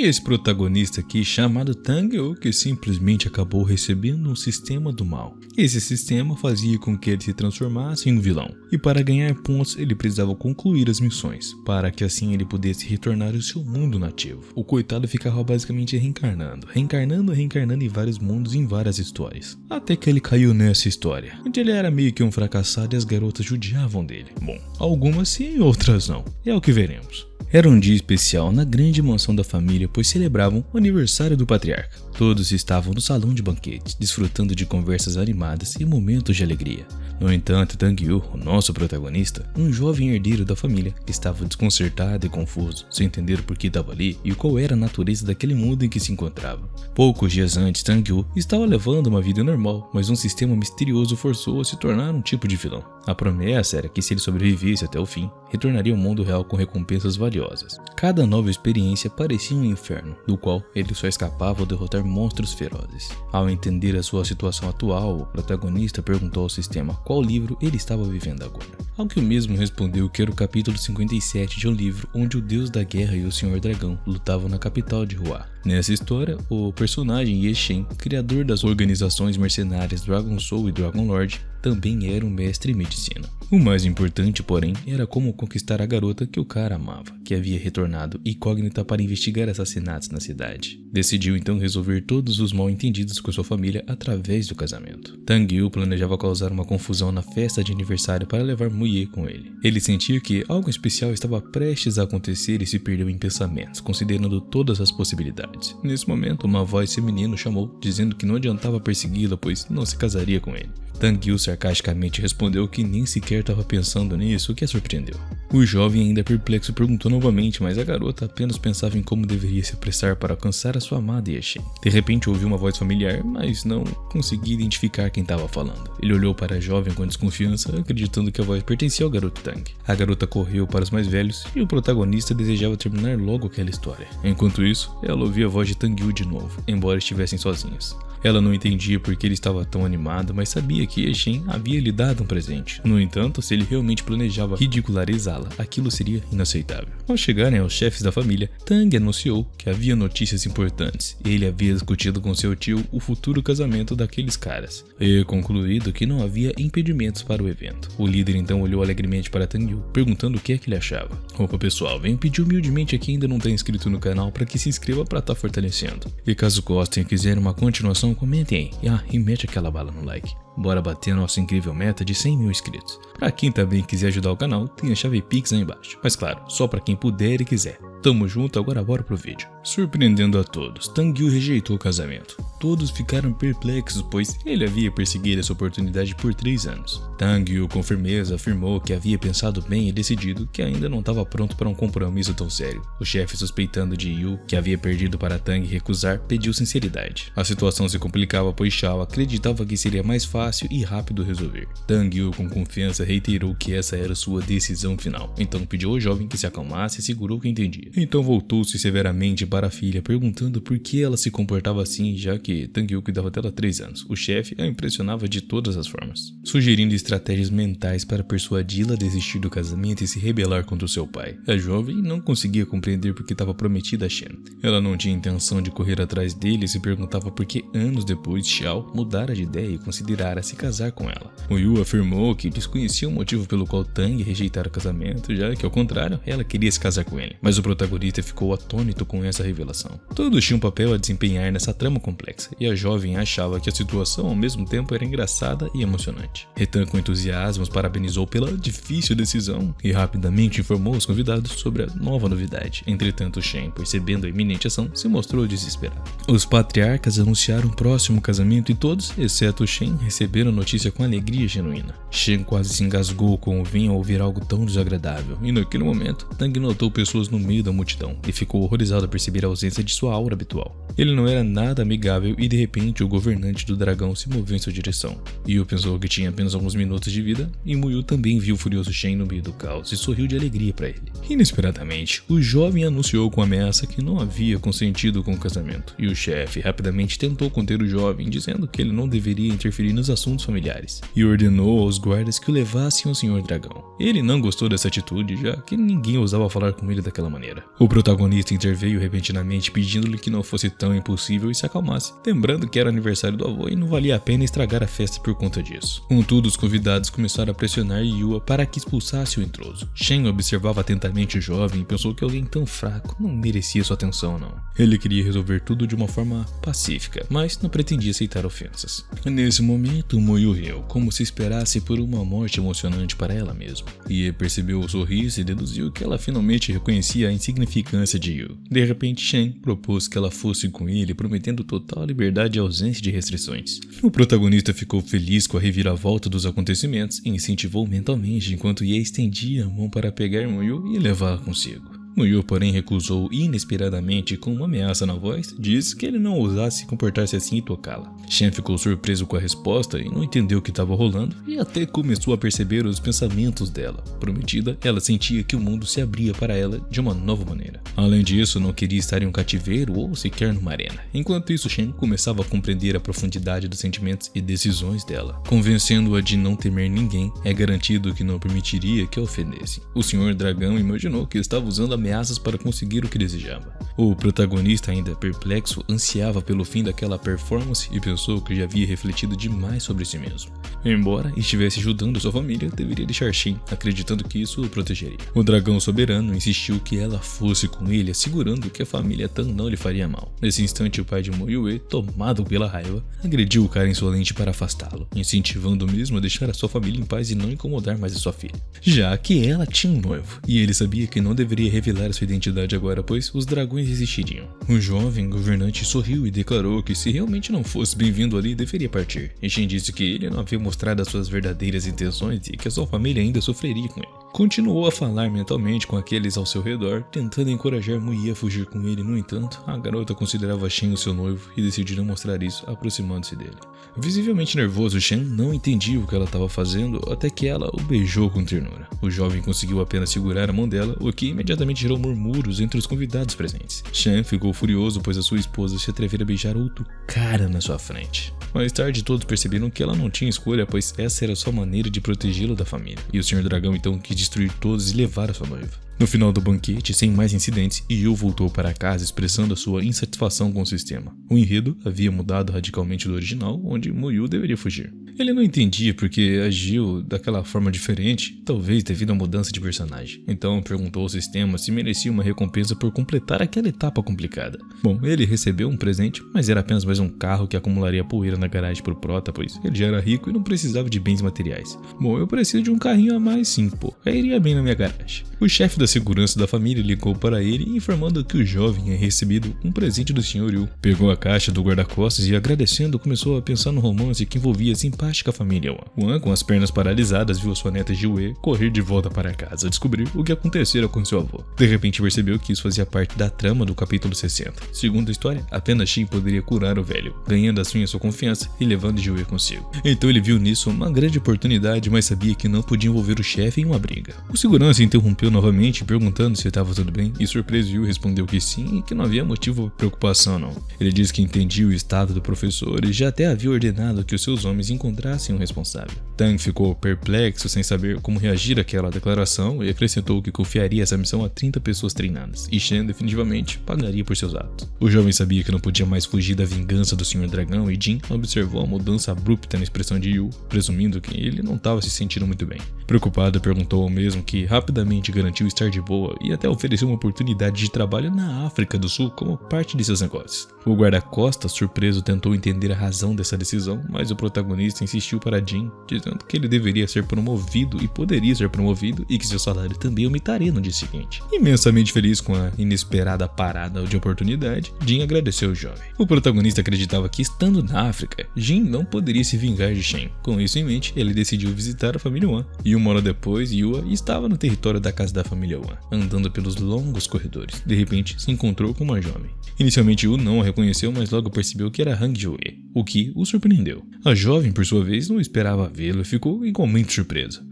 E esse protagonista aqui, chamado Tang Yu, que simplesmente acabou recebendo um sistema do mal. Esse sistema fazia com que ele se transformasse em um vilão. E para ganhar pontos, ele precisava concluir as missões, para que assim ele pudesse retornar ao seu mundo nativo. O coitado ficava basicamente reencarnando em vários mundos, em várias histórias. Até que ele caiu nessa história, onde ele era meio que um fracassado e as garotas judiavam dele. Bom, algumas sim, outras não. É o que veremos. Era um dia especial na grande mansão da família, pois celebravam o aniversário do patriarca. Todos estavam no salão de banquetes, desfrutando de conversas animadas e momentos de alegria. No entanto, Tang Yu, o nosso protagonista, um jovem herdeiro da família, estava desconcertado e confuso, sem entender por que estava ali e qual era a natureza daquele mundo em que se encontrava. Poucos dias antes, Tang Yu estava levando uma vida normal, mas um sistema misterioso forçou a se tornar um tipo de vilão. A promessa era que se ele sobrevivesse até o fim, retornaria ao mundo real com recompensas valiosas. Cada nova experiência parecia um inferno, do qual ele só escapava ao derrotar monstros ferozes. Ao entender a sua situação atual, o protagonista perguntou ao sistema qual livro ele estava vivendo agora. Ao que o mesmo respondeu que era o capítulo 57 de um livro onde o deus da guerra e o senhor dragão lutavam na capital de Hua. Nessa história, o personagem Ye Shen, criador das organizações mercenárias Dragon Soul e Dragon Lord, também era um mestre em medicina. O mais importante, porém, era como conquistar a garota que o cara amava, que havia retornado incógnita para investigar assassinatos na cidade. Decidiu então resolver todos os mal-entendidos com sua família através do casamento. Tang Yu planejava causar uma confusão na festa de aniversário para levar Muye com ele. Ele sentia que algo especial estava prestes a acontecer e se perdeu em pensamentos, considerando todas as possibilidades. Nesse momento, uma voz feminina o chamou, dizendo que não adiantava persegui-la, pois não se casaria com ele. Tang Yu sarcasticamente respondeu que nem sequer estava pensando nisso, o que a surpreendeu. O jovem, ainda perplexo, perguntou novamente, mas a garota apenas pensava em como deveria se apressar para alcançar a sua amada Ye Shen. De repente ouviu uma voz familiar, mas não conseguia identificar quem estava falando. Ele olhou para a jovem com desconfiança, acreditando que a voz pertencia ao garoto Tang. A garota correu para os mais velhos e o protagonista desejava terminar logo aquela história. Enquanto isso, ela ouvia a voz de Tang Yu de novo, embora estivessem sozinhos. Ela não entendia por que ele estava tão animado, mas sabia que Ye Shen havia lhe dado um presente. No entanto, se ele realmente planejava ridicularizá-la, aquilo seria inaceitável. Ao chegarem aos chefes da família, Tang anunciou que havia notícias importantes. Ele havia discutido com seu tio o futuro casamento daqueles caras, e concluído que não havia impedimentos para o evento. O líder então olhou alegremente para Tang Yu, perguntando o que é que ele achava. Opa pessoal, venho pedir humildemente a quem ainda não está inscrito no canal para que se inscreva para estar fortalecendo. E caso gostem e quiserem uma continuação, comentem aí. E mete aquela bala no like. Bora bater a nossa incrível meta de 100 mil inscritos. Pra quem também quiser ajudar o canal, tem a chave Pix aí embaixo. Mas claro, só pra quem puder e quiser. Tamo junto, agora bora pro vídeo. Surpreendendo a todos, Tang Yu rejeitou o casamento. Todos ficaram perplexos, pois ele havia perseguido essa oportunidade por 3 anos. Tang Yu com firmeza afirmou que havia pensado bem e decidido que ainda não estava pronto para um compromisso tão sério. O chefe, suspeitando de Yu, que havia perdido para Tang recusar, pediu sinceridade. A situação se complicava, pois Shao acreditava que seria mais fácil e rápido resolver. Tang Yu com confiança reiterou que essa era sua decisão final. Então pediu ao jovem que se acalmasse e segurou que entendia. Então voltou-se severamente para a filha, perguntando por que ela se comportava assim, já que Tang Yu cuidava dela há 3 anos. O chefe a impressionava de todas as formas, sugerindo estratégias mentais para persuadi-la a desistir do casamento e se rebelar contra o seu pai. A jovem não conseguia compreender por que estava prometida a Shen. Ela não tinha intenção de correr atrás dele e se perguntava por que anos depois Xiao mudara de ideia e considerara se casar com ela. O Yu afirmou que desconhecia o motivo pelo qual Tang rejeitara o casamento, já que ao contrário, ela queria se casar com ele. Mas o protagonista ficou atônito com essa revelação. Todos tinham um papel a desempenhar nessa trama complexa, e a jovem achava que a situação ao mesmo tempo era engraçada e emocionante. Retan com entusiasmo os parabenizou pela difícil decisão e rapidamente informou os convidados sobre a nova novidade. Entretanto, Shen, percebendo a iminente ação, se mostrou desesperado. Os patriarcas anunciaram o próximo casamento e todos, exceto Shen, receberam a notícia com alegria genuína. Shen quase se engasgou com o vinho ao ouvir algo tão desagradável, e naquele momento, Tang notou pessoas no meio da multidão e ficou horrorizado ao perceber a ausência de sua aura habitual. Ele não era nada amigável e de repente o governante do dragão se moveu em sua direção. Yu pensou que tinha apenas alguns minutos de vida e Muyu também viu o furioso Shen no meio do caos e sorriu de alegria para ele. Inesperadamente, o jovem anunciou com ameaça que não havia consentido com o casamento e o chefe rapidamente tentou conter o jovem, dizendo que ele não deveria interferir nos assuntos familiares e ordenou aos guardas que o levassem ao senhor dragão. Ele não gostou dessa atitude, já que ninguém ousava falar com ele daquela maneira. maneira. O protagonista interveio repentinamente pedindo-lhe que não fosse tão impossível e se acalmasse, lembrando que era aniversário do avô e não valia a pena estragar a festa por conta disso. Contudo, os convidados começaram a pressionar Yua para que expulsasse o intruso. Shen observava atentamente o jovem e pensou que alguém tão fraco não merecia sua atenção não. Ele queria resolver tudo de uma forma pacífica, mas não pretendia aceitar ofensas. Nesse momento, Muyu riu, como se esperasse por uma morte emocionante para ela mesma. Ye percebeu o sorriso e deduziu que ela finalmente reconhecia a insignificância de Yu. De repente, Shen propôs que ela fosse com ele, prometendo total liberdade e ausência de restrições. O protagonista ficou feliz com a reviravolta dos acontecimentos e incentivou mentalmente enquanto Ye estendia a mão para pegar Muyu e levá-la consigo. Muyu, porém, recusou inesperadamente com uma ameaça na voz, disse que ele não ousasse comportar-se assim e tocá-la. Shen ficou surpreso com a resposta e não entendeu o que estava rolando e até começou a perceber os pensamentos dela. Prometida, ela sentia que o mundo se abria para ela de uma nova maneira. Além disso, não queria estar em um cativeiro ou sequer numa arena. Enquanto isso, Shen começava a compreender a profundidade dos sentimentos e decisões dela. Convencendo-a de não temer ninguém, é garantido que não permitiria que a ofendesse. O Senhor Dragão imaginou que estava usando ameaças para conseguir o que desejava. O protagonista, ainda perplexo, ansiava pelo fim daquela performance e pensou que já havia refletido demais sobre si mesmo. Embora estivesse ajudando sua família, deveria deixar Shen, acreditando que isso o protegeria. O dragão soberano insistiu que ela fosse com ele, assegurando que a família Tan não lhe faria mal. Nesse instante, o pai de Moyue, tomado pela raiva, agrediu o cara insolente para afastá-lo, incentivando mesmo a deixar a sua família em paz e não incomodar mais a sua filha, já que ela tinha um noivo, e ele sabia que não deveria revelar sua identidade agora, pois os dragões existiriam. O jovem governante sorriu e declarou que se realmente não fosse bem-vindo ali, deveria partir. E Shen disse que ele não havia mostrado as suas verdadeiras intenções e que a sua família ainda sofreria com ele. Continuou a falar mentalmente com aqueles ao seu redor, tentando encorajar Muyi a fugir com ele. No entanto, a garota considerava Shen o seu noivo e decidiu não mostrar isso, aproximando-se dele. Visivelmente nervoso, Shen não entendia o que ela estava fazendo até que ela o beijou com ternura. O jovem conseguiu apenas segurar a mão dela, o que imediatamente gerou murmúrios entre os convidados presentes. Shen ficou furioso pois a sua esposa se atrevera a beijar outro cara na sua frente. Mais tarde, todos perceberam que ela não tinha escolha, pois essa era sua maneira de protegê-lo da família. E o Senhor Dragão então quis destruir todos e levar a sua noiva. No final do banquete, sem mais incidentes, Yu voltou para casa expressando a sua insatisfação com o sistema. O enredo havia mudado radicalmente do original, onde Muyu deveria fugir. Ele não entendia porque agiu daquela forma diferente, talvez devido à mudança de personagem. Então perguntou ao sistema se merecia uma recompensa por completar aquela etapa complicada. Bom, ele recebeu um presente, mas era apenas mais um carro que acumularia poeira na garagem pro prota, pois ele já era rico e não precisava de bens materiais. Bom, eu preciso de um carrinho a mais sim, pô, iria bem na minha garagem. O chefe da segurança da família ligou para ele informando que o jovem tinha recebido um presente do Sr. Yu. Pegou a caixa do guarda-costas e agradecendo começou a pensar no romance que envolvia a simpática família Wan. Wan, com as pernas paralisadas, viu sua neta Jiwei correr de volta para casa a descobrir o que acontecera com seu avô. De repente percebeu que isso fazia parte da trama do capítulo 60. Segundo a história, apenas Shin poderia curar o velho, ganhando assim a sua confiança e levando Jiwei consigo. Então ele viu nisso uma grande oportunidade, mas sabia que não podia envolver o chefe em uma briga. O segurança interrompeu novamente, perguntando se estava tudo bem, e surpreso Yu respondeu que sim e que não havia motivo para preocupação não. Ele disse que entendia o estado do professor e já até havia ordenado que os seus homens encontrassem um responsável. Tang ficou perplexo sem saber como reagir àquela declaração e acrescentou que confiaria essa missão a 30 pessoas treinadas, e Shen definitivamente pagaria por seus atos. O jovem sabia que não podia mais fugir da vingança do Sr. Dragão e Jin observou a mudança abrupta na expressão de Yu, presumindo que ele não estava se sentindo muito bem. Preocupado, perguntou ao mesmo que rapidamente garantiu estar de boa e até ofereceu uma oportunidade de trabalho na África do Sul como parte de seus negócios. O guarda-costas, surpreso, tentou entender a razão dessa decisão, mas o protagonista insistiu para Jin, dizendo que ele deveria ser promovido e poderia ser promovido e que seu salário também aumentaria no dia seguinte. Imensamente feliz com a inesperada parada de oportunidade, Jin agradeceu o jovem. O protagonista acreditava que, estando na África, Jin não poderia se vingar de Shen. Com isso em mente, ele decidiu visitar a família Wan. E uma hora depois, Yua estava no território da casa da família Wan, andando pelos longos corredores. De repente, se encontrou com uma jovem. Inicialmente, Yu não a reconheceu, mas logo percebeu que era Hang Jiwei, o que o surpreendeu. A jovem, por sua vez, não esperava vê-lo e ficou igualmente surpresa.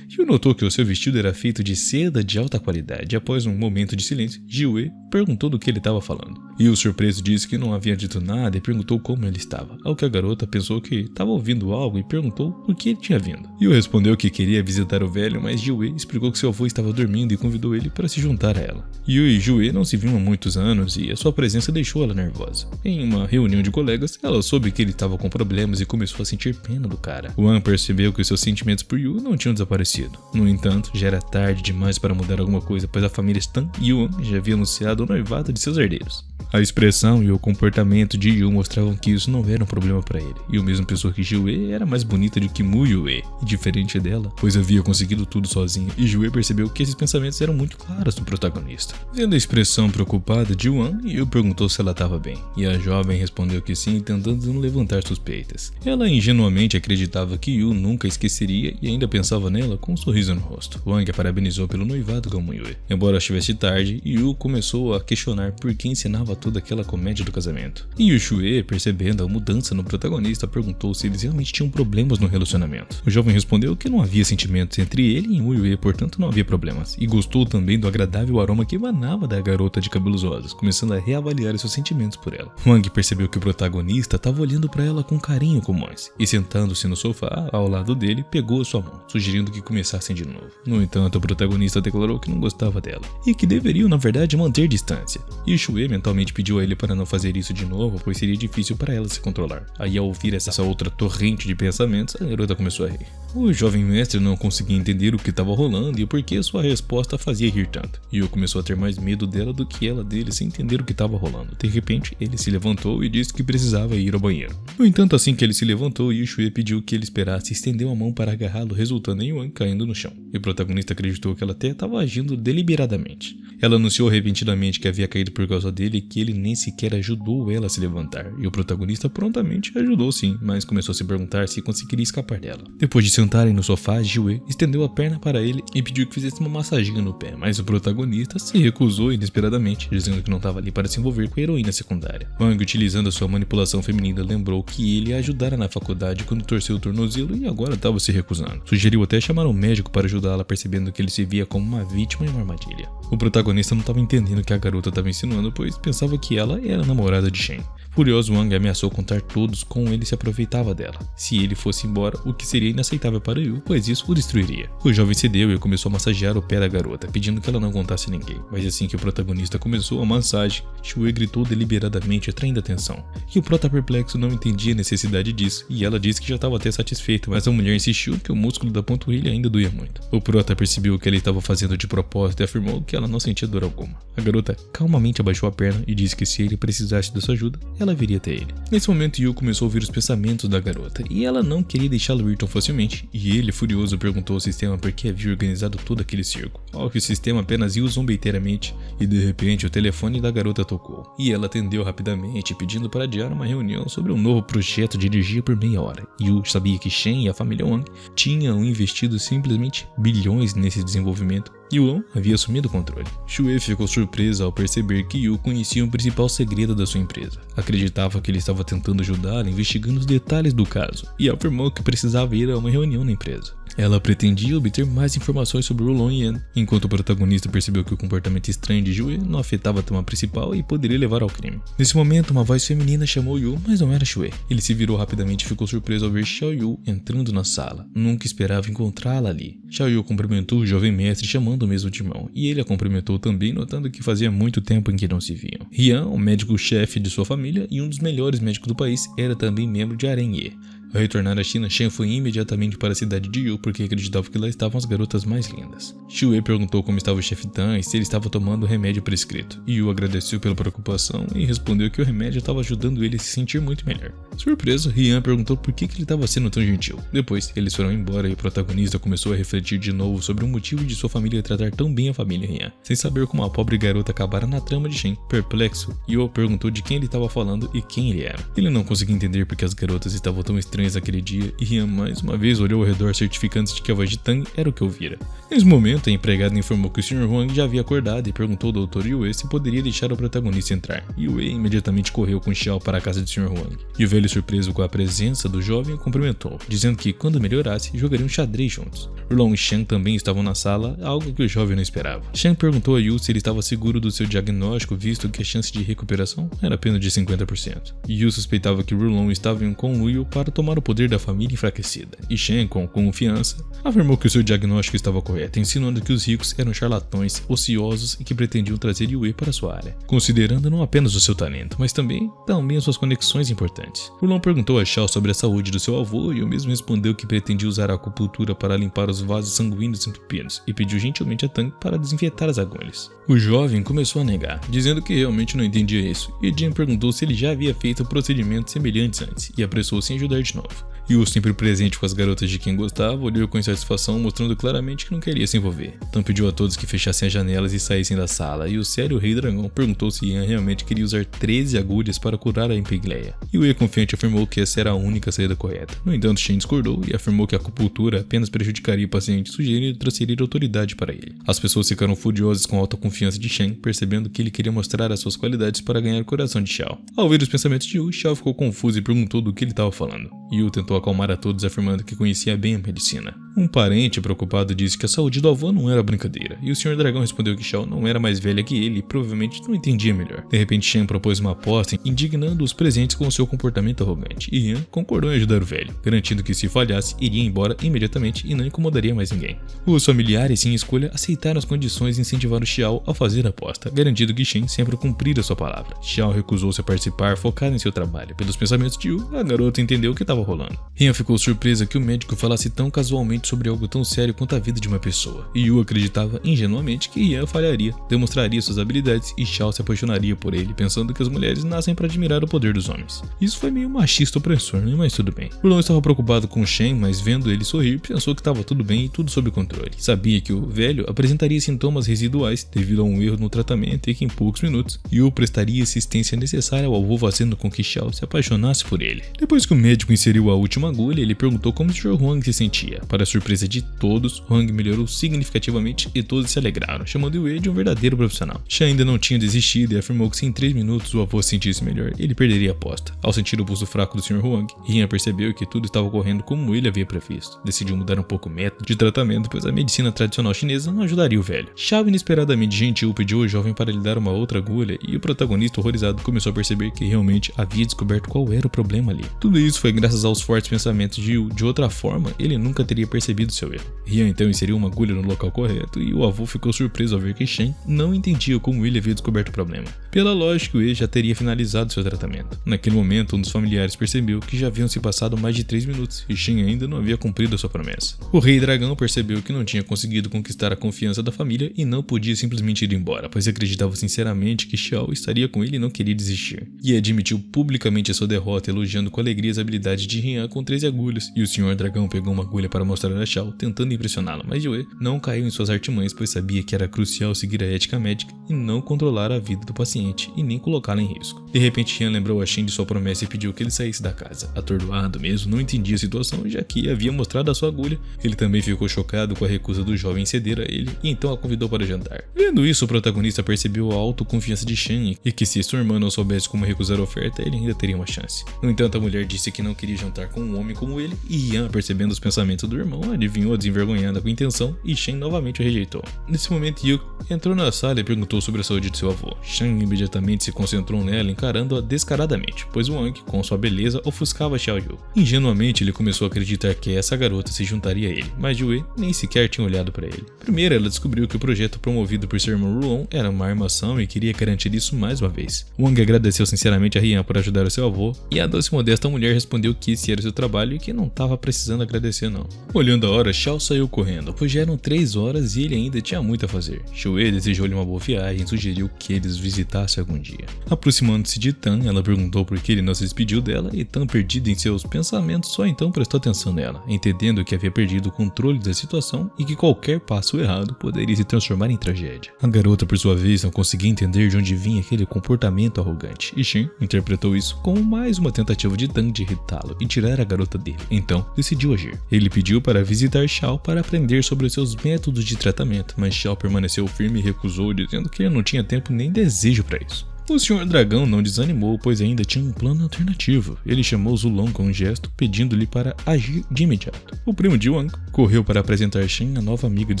Yu notou que o seu vestido era feito de seda de alta qualidade. Após um momento de silêncio, Ji-Wei perguntou do que ele estava falando. Yu, surpreso, disse que não havia dito nada e perguntou como ele estava, ao que a garota pensou que estava ouvindo algo e perguntou por que ele tinha vindo. Yu respondeu que queria visitar o velho, mas Ji-Wei explicou que seu avô estava dormindo e convidou ele para se juntar a ela. Yu e Ji-Wei não se viam há muitos anos e a sua presença deixou ela nervosa. Em uma reunião de colegas, ela soube que ele estava com problemas e começou a sentir pena do cara. Wang percebeu que seus sentimentos por Yu não tinham desaparecido. No entanto, já era tarde demais para mudar alguma coisa, pois a família Stan e Wang já havia anunciado o noivado de seus herdeiros. A expressão e o comportamento de Yu mostravam que isso não era um problema para ele. Yu mesmo pensou que Ji-Wei era mais bonita do que Mu-Yue, e diferente dela, pois havia conseguido tudo sozinha, e Ji-Wei percebeu que esses pensamentos eram muito claros do protagonista. Vendo a expressão preocupada de Wang, Yu perguntou se ela estava bem, e a jovem respondeu que sim, tentando não levantar suspeitas. Ela ingenuamente acreditava que Yu nunca esqueceria e ainda pensava nela com um sorriso no rosto. Wang a parabenizou pelo noivado com Mu-Yue. Embora estivesse tarde, Yu começou a questionar por que ensinava toda aquela comédia do casamento. E Yu-Shue, percebendo a mudança no protagonista, perguntou se eles realmente tinham problemas no relacionamento. O jovem respondeu que não havia sentimentos entre ele e Mu-Yue, portanto não havia problemas, e gostou também do agradável aroma que emanava da garota de cabelos rosas, começando a reavaliar seus sentimentos por ela. Wang percebeu que o protagonista estava olhando para ela com carinho como antes, e sentando-se no sofá ao lado dele, pegou a sua mão, sugerindo que começassem de novo. No entanto, o protagonista declarou que não gostava dela, e que deveriam na verdade manter distância. Yu-Shue mentalmente pediu a ele para não fazer isso de novo, pois seria difícil para ela se controlar. Aí, ao ouvir essa outra torrente de pensamentos, a garota começou a rir. O jovem mestre não conseguia entender o que estava rolando e o porquê sua resposta fazia rir tanto. Yu começou a ter mais medo dela do que ela dele, sem entender o que estava rolando. De repente, ele se levantou e disse que precisava ir ao banheiro. No entanto, assim que ele se levantou, Yu-Shue pediu que ele esperasse e estendeu a mão para agarrá-lo, resultando em Wang caindo no chão. E o protagonista acreditou que ela até estava agindo deliberadamente. Ela anunciou repentinamente que havia caído por causa dele e que ele nem sequer ajudou ela a se levantar. E o protagonista prontamente ajudou sim, mas começou a se perguntar se conseguiria escapar dela. Depois de sentarem no sofá, Ji-Wei estendeu a perna para ele e pediu que fizesse uma massaginha no pé, mas o protagonista se recusou inesperadamente, dizendo que não estava ali para se envolver com a heroína secundária. Wang, utilizando a sua manipulação feminina, lembrou que ele a ajudara na faculdade quando torceu o tornozelo e agora estava se recusando. Sugeriu até chamar um médico para ajudá-la, percebendo que ele se via como uma vítima em uma armadilha. O protagonista não estava entendendo o que a garota estava insinuando, pois pensava que ela era a namorada de Shen. Furioso, Wang ameaçou contar todos como ele se aproveitava dela. Se ele fosse embora, o que seria inaceitável para Yu, pois isso o destruiria. O jovem cedeu e começou a massagear o pé da garota, pedindo que ela não contasse a ninguém. Mas assim que o protagonista começou a massagem, Shue gritou deliberadamente, atraindo atenção. E o prota perplexo não entendia a necessidade disso, e ela disse que já estava até satisfeito, mas a mulher insistiu que o músculo da panturrilha ainda doía muito. O prota percebeu que ele estava fazendo de propósito e afirmou que ela não sentia dor alguma. A garota calmamente abaixou a perna e disse que se ele precisasse da sua ajuda, ela viria até ele. Nesse momento, Yu começou a ouvir os pensamentos da garota, e ela não queria deixá-lo ir tão facilmente, e ele, furioso, perguntou ao sistema por que havia organizado todo aquele circo, ao que o sistema apenas ia zombeiteiramente, e de repente o telefone da garota tocou, e ela atendeu rapidamente, pedindo para adiar uma reunião sobre um novo projeto de energia por meia hora. Yu sabia que Shen e a família Wang tinham investido simplesmente bilhões nesse desenvolvimento, e Wang havia assumido o controle. Shue ficou surpresa ao perceber que Yu conhecia o principal segredo da sua empresa. Acreditava que ele estava tentando ajudá-la investigando os detalhes do caso, e afirmou que precisava ir a uma reunião na empresa. Ela pretendia obter mais informações sobre o Long Yan, enquanto o protagonista percebeu que o comportamento estranho de Shue não afetava a trama principal e poderia levar ao crime. Nesse momento, uma voz feminina chamou Yu, mas não era Shue. Ele se virou rapidamente e ficou surpreso ao ver Xiao Yu entrando na sala. Nunca esperava encontrá-la ali. Xiao Yu cumprimentou o jovem mestre chamando o mesmo de irmão, e ele a cumprimentou também, notando que fazia muito tempo em que não se viam. Rian, o médico-chefe de sua família e um dos melhores médicos do país, era também membro de Arenhe. Ao retornar à China, Shen foi imediatamente para a cidade de Yu porque acreditava que lá estavam as garotas mais lindas. Shue perguntou como estava o chefe Tan e se ele estava tomando o remédio prescrito. Yu agradeceu pela preocupação e respondeu que o remédio estava ajudando ele a se sentir muito melhor. Surpreso, Rian perguntou por que ele estava sendo tão gentil. Depois, eles foram embora e o protagonista começou a refletir de novo sobre o motivo de sua família tratar tão bem a família Rian, sem saber como a pobre garota acabara na trama de Shen. Perplexo, Yu perguntou de quem ele estava falando e quem ele era. Ele não conseguia entender porque as garotas estavam tão estranhas aquele dia, e Rian mais uma vez olhou ao redor certificando-se de que a voz de Tang era o que ouvira. Nesse momento, a empregada informou que o Sr. Huang já havia acordado e perguntou ao Dr. Yue se poderia deixar o protagonista entrar. Yue imediatamente correu com Xiao para a casa do Sr. Huang. E o velho, surpreso com a presença do jovem, o cumprimentou, dizendo que quando melhorasse, jogariam xadrez juntos. Long e Shen também estavam na sala, algo que o jovem não esperava. Shen perguntou a Yu se ele estava seguro do seu diagnóstico, visto que a chance de recuperação era apenas de 50%. Yu suspeitava que Long estava em um conluio para tomar o poder da família enfraquecida, e Shen, com confiança, afirmou que o seu diagnóstico estava correto, insinuando que os ricos eram charlatões, ociosos e que pretendiam trazer Yue para sua área, considerando não apenas o seu talento, mas também as suas conexões importantes. Long perguntou a Xiao sobre a saúde do seu avô e o mesmo respondeu que pretendia usar a acupuntura para limpar os vasos sanguíneos entupidos e pediu gentilmente a Tang para desinfetar as agulhas. O jovem começou a negar, dizendo que realmente não entendia isso, e Jin perguntou se ele já havia feito procedimentos semelhantes antes e apressou-se em ajudar de novo. Yu, sempre presente com as garotas de quem gostava, olhou com insatisfação, mostrando claramente que não queria se envolver. Então pediu a todos que fechassem as janelas e saíssem da sala, e o sério Rei Dragão perguntou se Yan realmente queria usar 13 agulhas para curar a empigleia. Yue, confiante, afirmou que essa era a única saída correta. No entanto, Shen discordou e afirmou que a acupuntura apenas prejudicaria o paciente, sugerindo transferir autoridade para ele. As pessoas ficaram furiosas com a alta confiança de Shen, percebendo que ele queria mostrar as suas qualidades para ganhar o coração de Xiao. Ao ouvir os pensamentos de Yu, Xiao ficou confuso e perguntou do que ele estava falando. Yu tentou acalmar a todos, afirmando que conhecia bem a medicina. Um parente preocupado disse que a saúde do avô não era brincadeira, e o Sr. Dragão respondeu que Xiao não era mais velha que ele e provavelmente não entendia melhor. De repente, Shen propôs uma aposta, indignando os presentes com seu comportamento arrogante, e Yan concordou em ajudar o velho, garantindo que se falhasse, iria embora imediatamente e não incomodaria mais ninguém. Os familiares, sem escolha, aceitaram as condições e incentivaram Xiao a fazer a aposta, garantindo que Shen sempre cumprira sua palavra. Xiao recusou-se a participar, focado em seu trabalho. Pelos pensamentos de Yu, a garota entendeu o que estava rolando. Yan ficou surpresa que o médico falasse tão casualmente sobre algo tão sério quanto a vida de uma pessoa, e Yu acreditava ingenuamente que Yan falharia, demonstraria suas habilidades e Xiao se apaixonaria por ele, pensando que as mulheres nascem para admirar o poder dos homens. Isso foi meio machista opressor, né? Mas tudo bem. Long estava preocupado com Shen, mas vendo ele sorrir, pensou que estava tudo bem e tudo sob controle. Sabia que o velho apresentaria sintomas residuais devido a um erro no tratamento e que em poucos minutos Yu prestaria assistência necessária ao avô, fazendo com que Xiao se apaixonasse por ele. Depois que o médico inseriu a última agulha, ele perguntou como o Sr. Huang se sentia. Para a surpresa de todos, Huang melhorou significativamente e todos se alegraram, chamando Yue de um verdadeiro profissional. Shen ainda não tinha desistido e afirmou que se em 3 minutos o avô se sentisse melhor, ele perderia a aposta. Ao sentir o pulso fraco do Sr. Huang, Yan percebeu que tudo estava correndo como ele havia previsto. Decidiu mudar um pouco o método de tratamento, pois a medicina tradicional chinesa não ajudaria o velho. Xiao, inesperadamente gentil, pediu ao jovem para lhe dar uma outra agulha e o protagonista, horrorizado, começou a perceber que realmente havia descoberto qual era o problema ali. Tudo isso foi graças aos fortes pensamentos de Yu. De outra forma, ele nunca teria percebido seu erro. Yan então inseriu uma agulha no local correto e o avô ficou surpreso ao ver que Shen não entendia como ele havia descoberto o problema. Pela lógica, Yue já teria finalizado seu tratamento. Naquele momento, um dos familiares percebeu que já haviam se passado mais de 3 minutos e Shen ainda não havia cumprido a sua promessa. O Rei Dragão percebeu que não tinha conseguido conquistar a confiança da família e não podia simplesmente ir embora, pois acreditava sinceramente que Xiao estaria com ele e não queria desistir. E admitiu publicamente a sua derrota, elogiando com alegria as habilidades de Yan com 13 agulhas, e o Sr. Dragão pegou uma agulha para mostrar a Xiao, tentando impressioná-la, mas Yue não caiu em suas artimanhas, pois sabia que era crucial seguir a ética médica e não controlar a vida do paciente e nem colocá-la em risco. De repente, Yan lembrou a Shen de sua promessa e pediu que ele saísse da casa. Atordoado mesmo, não entendia a situação, já que havia mostrado a sua agulha. Ele também ficou chocado com a recusa do jovem em ceder a ele e então a convidou para jantar. Vendo isso, o protagonista percebeu a autoconfiança de Shen e que se sua irmã não soubesse como recusar a oferta, ele ainda teria uma chance. No entanto, a mulher disse que não queria jantar com um homem como ele e Yan, percebendo os pensamentos do irmão, adivinhou desenvergonhada com intenção e Shen novamente o rejeitou. Nesse momento, Yu entrou na sala e perguntou sobre a saúde de seu avô. Shen imediatamente se concentrou nela, encarando-a descaradamente, pois Wang, com sua beleza, ofuscava Xiao Yu. Ingenuamente, ele começou a acreditar que essa garota se juntaria a ele, mas Yue nem sequer tinha olhado para ele. Primeiro, ela descobriu que o projeto promovido por seu irmão Long era uma armação e queria garantir isso mais uma vez. Wang agradeceu sinceramente a Yan por ajudar o seu avô, e a doce e modesta mulher respondeu que esse era seu trabalho e que não estava precisando agradecer não. Olhando a hora, Xiao saiu correndo, pois já eram 3 horas e ele ainda tinha muito a fazer. Yue desejou-lhe uma boa viagem e sugeriu que eles visitassem algum dia. Aproximando-se de Tan, ela perguntou por que ele não se despediu dela e Tan, perdido em seus pensamentos, só então prestou atenção nela, entendendo que havia perdido o controle da situação e que qualquer passo errado poderia se transformar em tragédia. A garota, por sua vez, não conseguia entender de onde vinha aquele comportamento arrogante, e Shen interpretou isso como mais uma tentativa de Tan de irritá-lo e tirar cuidar a garota dele, então decidiu agir. Ele pediu para visitar Xiao para aprender sobre seus métodos de tratamento, mas Xiao permaneceu firme e recusou, dizendo que ele não tinha tempo nem desejo para isso. O Sr. Dragão não desanimou, pois ainda tinha um plano alternativo. Ele chamou Zulong com um gesto, pedindo-lhe para agir de imediato. O primo de Wang correu para apresentar Shen a nova amiga de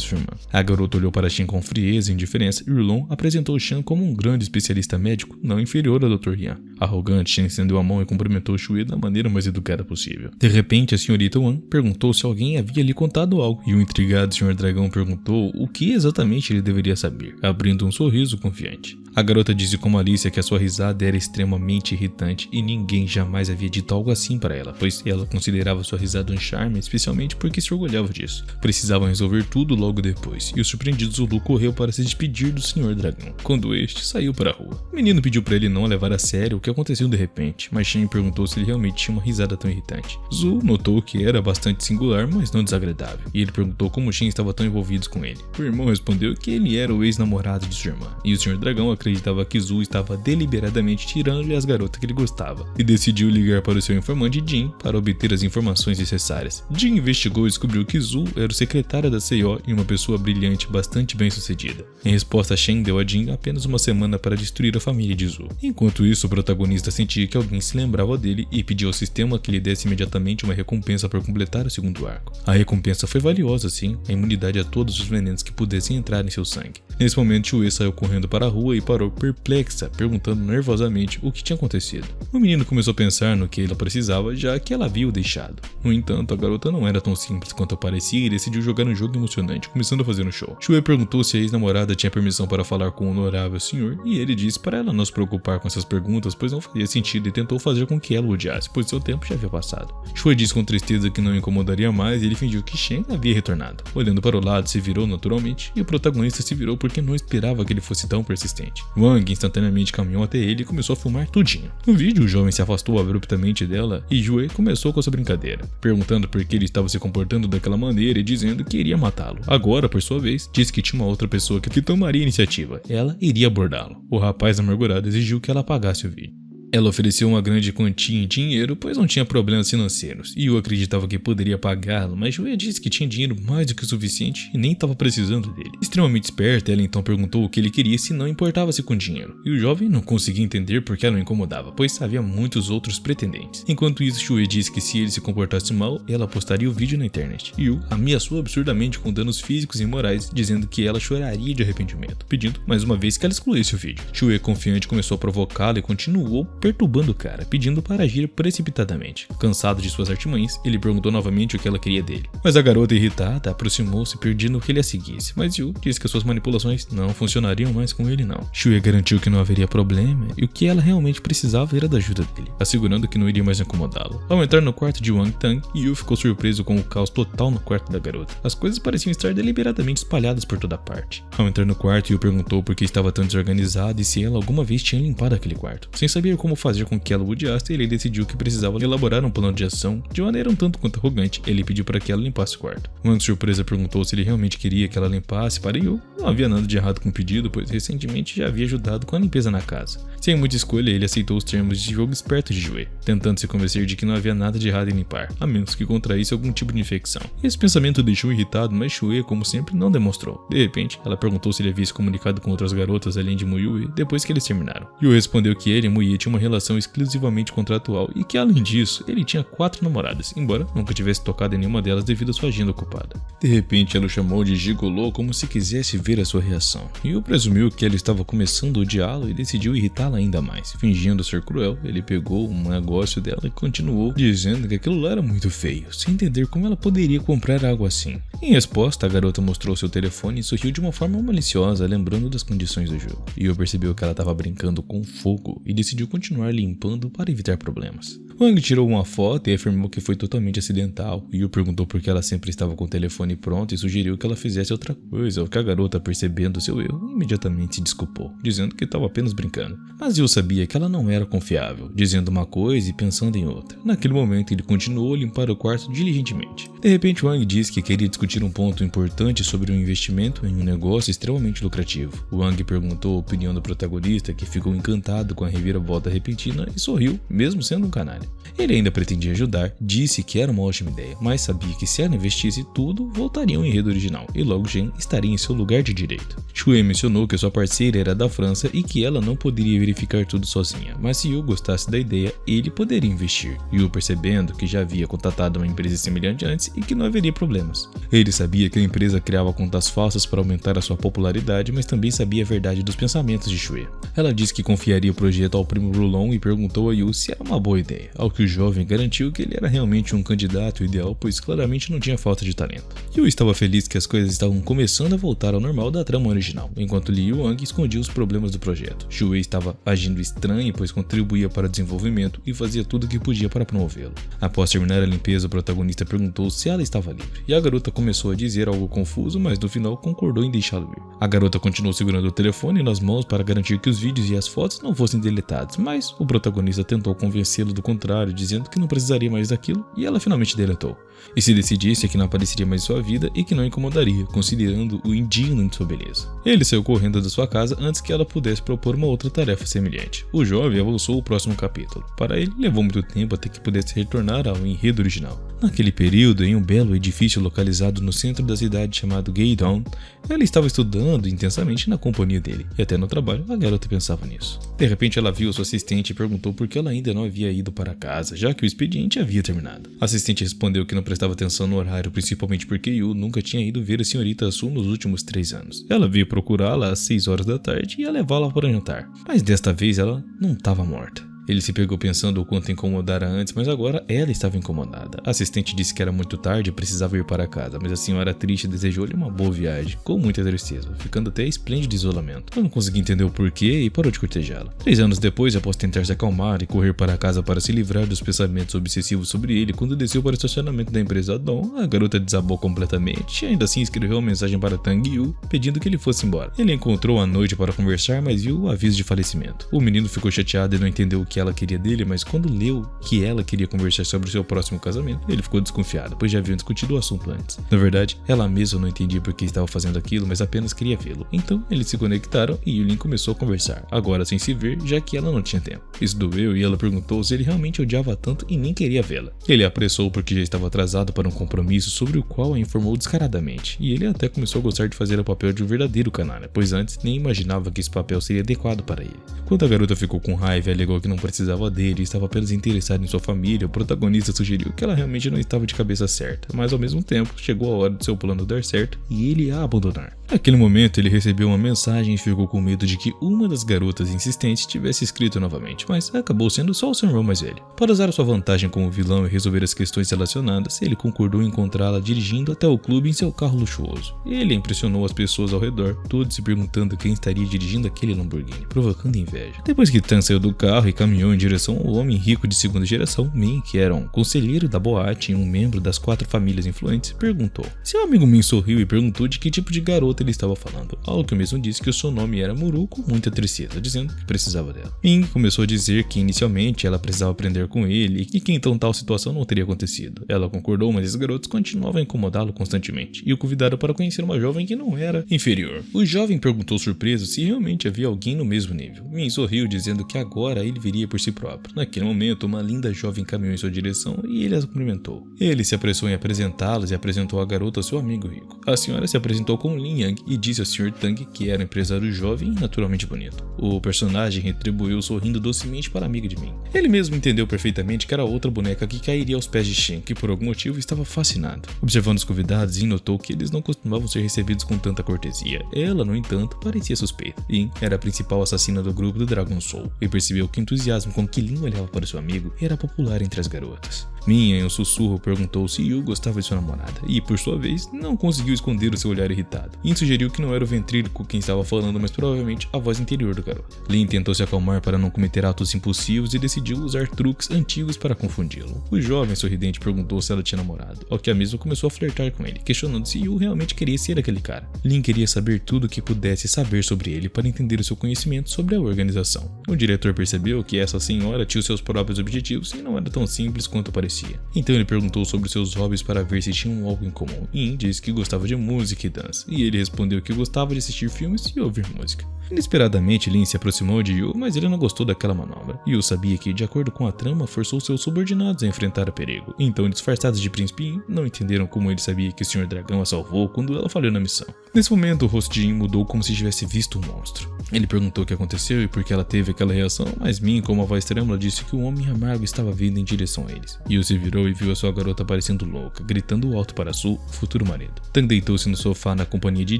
sua irmã. A garota olhou para Shen com frieza e indiferença, e Ulong apresentou Shen como um grande especialista médico, não inferior ao Dr. Yan. Arrogante, Shen estendeu a mão e cumprimentou Shui da maneira mais educada possível. De repente, a senhorita Wang perguntou se alguém havia lhe contado algo, e o intrigado Sr. Dragão perguntou o que exatamente ele deveria saber, abrindo um sorriso confiante. A garota disse com malícia que a sua risada era extremamente irritante e ninguém jamais havia dito algo assim para ela, pois ela considerava sua risada um charme, especialmente porque se orgulhava disso. Precisavam resolver tudo logo depois, e o surpreendido Zulu correu para se despedir do Sr. Dragão, quando este saiu para a rua. O menino pediu para ele não levar a sério o que aconteceu de repente, mas Shen perguntou se ele realmente tinha uma risada tão irritante. Zulu notou que era bastante singular, mas não desagradável, e ele perguntou como Shen estava tão envolvido com ele. O irmão respondeu que ele era o ex-namorado de sua irmã, e o Sr. Dragão acreditava que Zhu estava deliberadamente tirando-lhe as garotas que ele gostava, e decidiu ligar para o seu informante Jin para obter as informações necessárias. Jin investigou e descobriu que Zhu era o secretário da Seiyo e uma pessoa brilhante bastante bem sucedida. Em resposta, Shen deu a Jin apenas uma semana para destruir a família de Zhu. Enquanto isso, o protagonista sentia que alguém se lembrava dele e pediu ao sistema que lhe desse imediatamente uma recompensa por completar o segundo arco. A recompensa foi valiosa, sim, a imunidade a todos os venenos que pudessem entrar em seu sangue. Nesse momento, Chue saiu correndo para a rua e parou perplexa, perguntando nervosamente o que tinha acontecido. O menino começou a pensar no que ela precisava, já que ela havia o deixado. No entanto, a garota não era tão simples quanto parecia e decidiu jogar um jogo emocionante, começando a fazer um show. Chue perguntou se a ex-namorada tinha permissão para falar com o honorável senhor, e ele disse para ela não se preocupar com essas perguntas, pois não fazia sentido, e tentou fazer com que ela o odiasse, pois seu tempo já havia passado. Chue disse com tristeza que não o incomodaria mais e ele fingiu que Shen havia retornado. Olhando para o lado, se virou naturalmente, e o protagonista se virou porque não esperava que ele fosse tão persistente. Wang instantaneamente caminhou até ele e começou a fumar tudinho. No vídeo, o jovem se afastou abruptamente dela e Chue começou com essa brincadeira, perguntando por que ele estava se comportando daquela maneira e dizendo que iria matá-lo. Agora, por sua vez, disse que tinha uma outra pessoa que tomaria a iniciativa. Ela iria abordá-lo. O rapaz amargurado exigiu que ela apagasse o vídeo. Ela ofereceu uma grande quantia em dinheiro, pois não tinha problemas financeiros, e Yu acreditava que poderia pagá-lo, mas Chue disse que tinha dinheiro mais do que o suficiente e nem estava precisando dele. Extremamente esperta, ela então perguntou o que ele queria se não importava-se com dinheiro, e o jovem não conseguia entender por que ela o incomodava, pois havia muitos outros pretendentes. Enquanto isso, Chue disse que se ele se comportasse mal, ela postaria o vídeo na internet. Yu ameaçou absurdamente com danos físicos e morais, dizendo que ela choraria de arrependimento, pedindo mais uma vez que ela excluísse o vídeo. Chue, confiante, começou a provocá-la e continuou perturbando o cara, pedindo para agir precipitadamente. Cansado de suas artimanhas, ele perguntou novamente o que ela queria dele. Mas a garota, irritada, aproximou-se pedindo que ele a seguisse, mas Yu disse que suas manipulações não funcionariam mais com ele não. Chue garantiu que não haveria problema e o que ela realmente precisava era da ajuda dele, assegurando que não iria mais incomodá-lo. Ao entrar no quarto de Wang Tang, Yu ficou surpreso com o caos total no quarto da garota. As coisas pareciam estar deliberadamente espalhadas por toda parte. Ao entrar no quarto, Yu perguntou por que estava tão desorganizado e se ela alguma vez tinha limpado aquele quarto. Sem saber como fazer com que ela o odiasse, ele decidiu que precisava elaborar um plano de ação de maneira um tanto quanto arrogante. Ele pediu para que ela limpasse o quarto. Wang, surpresa, perguntou se ele realmente queria que ela limpasse. Para Yu, não havia nada de errado com o pedido, pois recentemente já havia ajudado com a limpeza na casa. Sem muita escolha, ele aceitou os termos de jogo esperto de Chue, tentando se convencer de que não havia nada de errado em limpar, a menos que contraísse algum tipo de infecção. Esse pensamento deixou irritado, mas Chue, como sempre, não demonstrou. De repente, ela perguntou se ele havia se comunicado com outras garotas além de Muyue depois que eles terminaram. Yu respondeu que ele e Muyue tinham uma relação exclusivamente contratual e que, além disso, ele tinha 4 namoradas, embora nunca tivesse tocado em nenhuma delas devido à sua agenda ocupada. De repente, ela o chamou de gigolô como se quisesse ver a sua reação. Yu presumiu que ela estava começando a odiá-lo e decidiu irritá-la ainda mais. Fingindo ser cruel, ele pegou um negócio dela e continuou dizendo que aquilo lá era muito feio, sem entender como ela poderia comprar algo assim. Em resposta, a garota mostrou seu telefone e sorriu de uma forma maliciosa, lembrando das condições do jogo. Yu percebeu que ela estava brincando com fogo e decidiu continuar limpando para evitar problemas. Wang tirou uma foto e afirmou que foi totalmente acidental. Yu perguntou por que ela sempre estava com o telefone pronto e sugeriu que ela fizesse outra coisa, ao que a garota, percebendo seu erro, imediatamente se desculpou, dizendo que estava apenas brincando. Mas Yu sabia que ela não era confiável, dizendo uma coisa e pensando em outra. Naquele momento, ele continuou a limpar o quarto diligentemente. De repente, Wang disse que queria discutir um ponto importante sobre um investimento em um negócio extremamente lucrativo. Wang perguntou a opinião do protagonista, que ficou encantado com a reviravolta repentina e sorriu, mesmo sendo um canalha. trabalho. Ele ainda pretendia ajudar, disse que era uma ótima ideia, mas sabia que se ela investisse tudo, voltaria ao enredo original e logo Jen estaria em seu lugar de direito. Shuei mencionou que sua parceira era da França e que ela não poderia verificar tudo sozinha, mas se Yu gostasse da ideia, ele poderia investir. Yu percebendo que já havia contatado uma empresa semelhante antes e que não haveria problemas. Ele sabia que a empresa criava contas falsas para aumentar a sua popularidade, mas também sabia a verdade dos pensamentos de Shuei. Ela disse que confiaria o projeto ao primo Rulon e perguntou a Yu se era uma boa ideia, ao que o jovem garantiu que ele era realmente um candidato ideal, pois claramente não tinha falta de talento. Yu estava feliz que as coisas estavam começando a voltar ao normal da trama original, enquanto Liu Wang escondia os problemas do projeto. Shuei estava agindo estranho, pois contribuía para o desenvolvimento e fazia tudo o que podia para promovê-lo. Após terminar a limpeza, o protagonista perguntou se ela estava livre, e a garota começou a dizer algo confuso, mas no final concordou em deixá-lo ir. A garota continuou segurando o telefone nas mãos para garantir que os vídeos e as fotos não fossem deletados, mas o protagonista tentou convencê-lo do contrário, dizendo que não precisaria mais daquilo, e ela finalmente deletou. E se decidisse que não apareceria mais em sua vida e que não incomodaria, considerando o indigno de sua beleza. Ele saiu correndo da sua casa antes que ela pudesse propor uma outra tarefa semelhante. O jovem avançou o próximo capítulo. Para ele, levou muito tempo até que pudesse retornar ao enredo original. Naquele período, em um belo edifício localizado no centro da cidade chamado Gaydon, ela estava estudando intensamente na companhia dele, e até no trabalho a garota pensava nisso. De repente ela viu sua assistente e perguntou por que ela ainda não havia ido para casa, já que o expediente havia terminado. A assistente respondeu que não prestava atenção no horário, principalmente porque Yu nunca tinha ido ver a senhorita Su nos últimos 3 anos. Ela veio procurá-la às 6 horas da tarde e ia levá-la para jantar, mas desta vez ela não estava morta. Ele se pegou pensando o quanto incomodara antes, mas agora ela estava incomodada. A assistente disse que era muito tarde e precisava ir para casa, mas a senhora triste desejou-lhe uma boa viagem, com muita tristeza, ficando até esplêndido isolamento. Ela não conseguia entender o porquê e parou de cortejá-la. 3 anos depois, após tentar se acalmar e correr para casa para se livrar dos pensamentos obsessivos sobre ele, quando desceu para o estacionamento da empresa Dom, a garota desabou completamente e ainda assim escreveu uma mensagem para Tang Yu, pedindo que ele fosse embora. Ele encontrou à noite para conversar, mas viu o aviso de falecimento. O menino ficou chateado e não entendeu o que ela queria dele, mas quando leu que ela queria conversar sobre o seu próximo casamento, ele ficou desconfiado, pois já haviam discutido o assunto antes. Na verdade, ela mesma não entendia por que estava fazendo aquilo, mas apenas queria vê-lo. Então, eles se conectaram e Yulin começou a conversar, agora sem se ver, já que ela não tinha tempo. Isso doeu e ela perguntou se ele realmente odiava tanto e nem queria vê-la. Ele apressou porque já estava atrasado para um compromisso sobre o qual a informou descaradamente, e ele até começou a gostar de fazer o papel de um verdadeiro canalha, pois antes nem imaginava que esse papel seria adequado para ele. Quando a garota ficou com raiva e alegou que não precisava dele e estava apenas interessado em sua família, o protagonista sugeriu que ela realmente não estava de cabeça certa, mas ao mesmo tempo chegou a hora de seu plano dar certo e ele a abandonar. Naquele momento ele recebeu uma mensagem e ficou com medo de que uma das garotas insistentes tivesse escrito novamente, mas acabou sendo só o seu irmão mais velho. Para usar a sua vantagem como vilão e resolver as questões relacionadas, ele concordou em encontrá-la dirigindo até o clube em seu carro luxuoso. Ele impressionou as pessoas ao redor, todos se perguntando quem estaria dirigindo aquele Lamborghini, provocando inveja. Depois que Tan saiu do carro e caminhou em direção ao homem rico de segunda geração, Min, que era um conselheiro da boate e um membro das 4 famílias influentes, perguntou. Seu amigo Min sorriu e perguntou de que tipo de garota ele estava falando, ao que o mesmo disse que o seu nome era Muru com muita tristeza, dizendo que precisava dela. Min começou a dizer que inicialmente ela precisava aprender com ele e que então tal situação não teria acontecido. Ela concordou, mas os garotos continuavam a incomodá-lo constantemente e o convidaram para conhecer uma jovem que não era inferior. O jovem perguntou surpreso se realmente havia alguém no mesmo nível. Min sorriu dizendo que agora ele viria por si próprio. Naquele momento, uma linda jovem caminhou em sua direção e ele as cumprimentou. Ele se apressou em apresentá-las e apresentou a garota ao seu amigo rico. A senhora se apresentou com Lin Yang e disse ao Sr. Tang que era um empresário jovem e naturalmente bonito. O personagem retribuiu sorrindo docemente para a amiga de Min. Ele mesmo entendeu perfeitamente que era outra boneca que cairia aos pés de Shen, que por algum motivo estava fascinado. Observando os convidados, Yin notou que eles não costumavam ser recebidos com tanta cortesia. Ela, no entanto, parecia suspeita. Yin era a principal assassina do grupo do Dragon Soul e percebeu que o entusiasmo com que Lin olhava para seu amigo era popular entre as garotas. Min, em um sussurro, perguntou se Yu gostava de sua namorada e, por sua vez, não conseguiu esconder o seu olhar irritado. Yin sugeriu que não era o ventríloco quem estava falando, mas provavelmente a voz interior do garoto. Lin tentou se acalmar para não cometer atos impulsivos e decidiu usar truques antigos para confundi-lo. O jovem sorridente perguntou se ela tinha namorado, ao que a mesma começou a flertar com ele, questionando se Yu realmente queria ser aquele cara. Lin queria saber tudo o que pudesse saber sobre ele para entender o seu conhecimento sobre a organização. O diretor percebeu que essa senhora tinha os seus próprios objetivos e não era tão simples quanto parecia. conhecia. Então ele perguntou sobre seus hobbies para ver se tinham algo em comum. Yin disse que gostava de música e dança, e ele respondeu que gostava de assistir filmes e ouvir música. Inesperadamente, Lin se aproximou de Yu, mas ele não gostou daquela manobra. Yu sabia que, de acordo com a trama, forçou seus subordinados a enfrentar o perigo. Então, disfarçados de Príncipe Yin, não entenderam como ele sabia que o Sr. Dragão a salvou quando ela falhou na missão. Nesse momento, o rosto de Yin mudou como se tivesse visto um monstro. Ele perguntou o que aconteceu e por que ela teve aquela reação, mas Min, com uma voz trêmula, disse que um homem amargo estava vindo em direção a eles. Yu se virou e viu a sua garota parecendo louca, gritando alto para Su, o futuro marido. Tang deitou-se no sofá na companhia de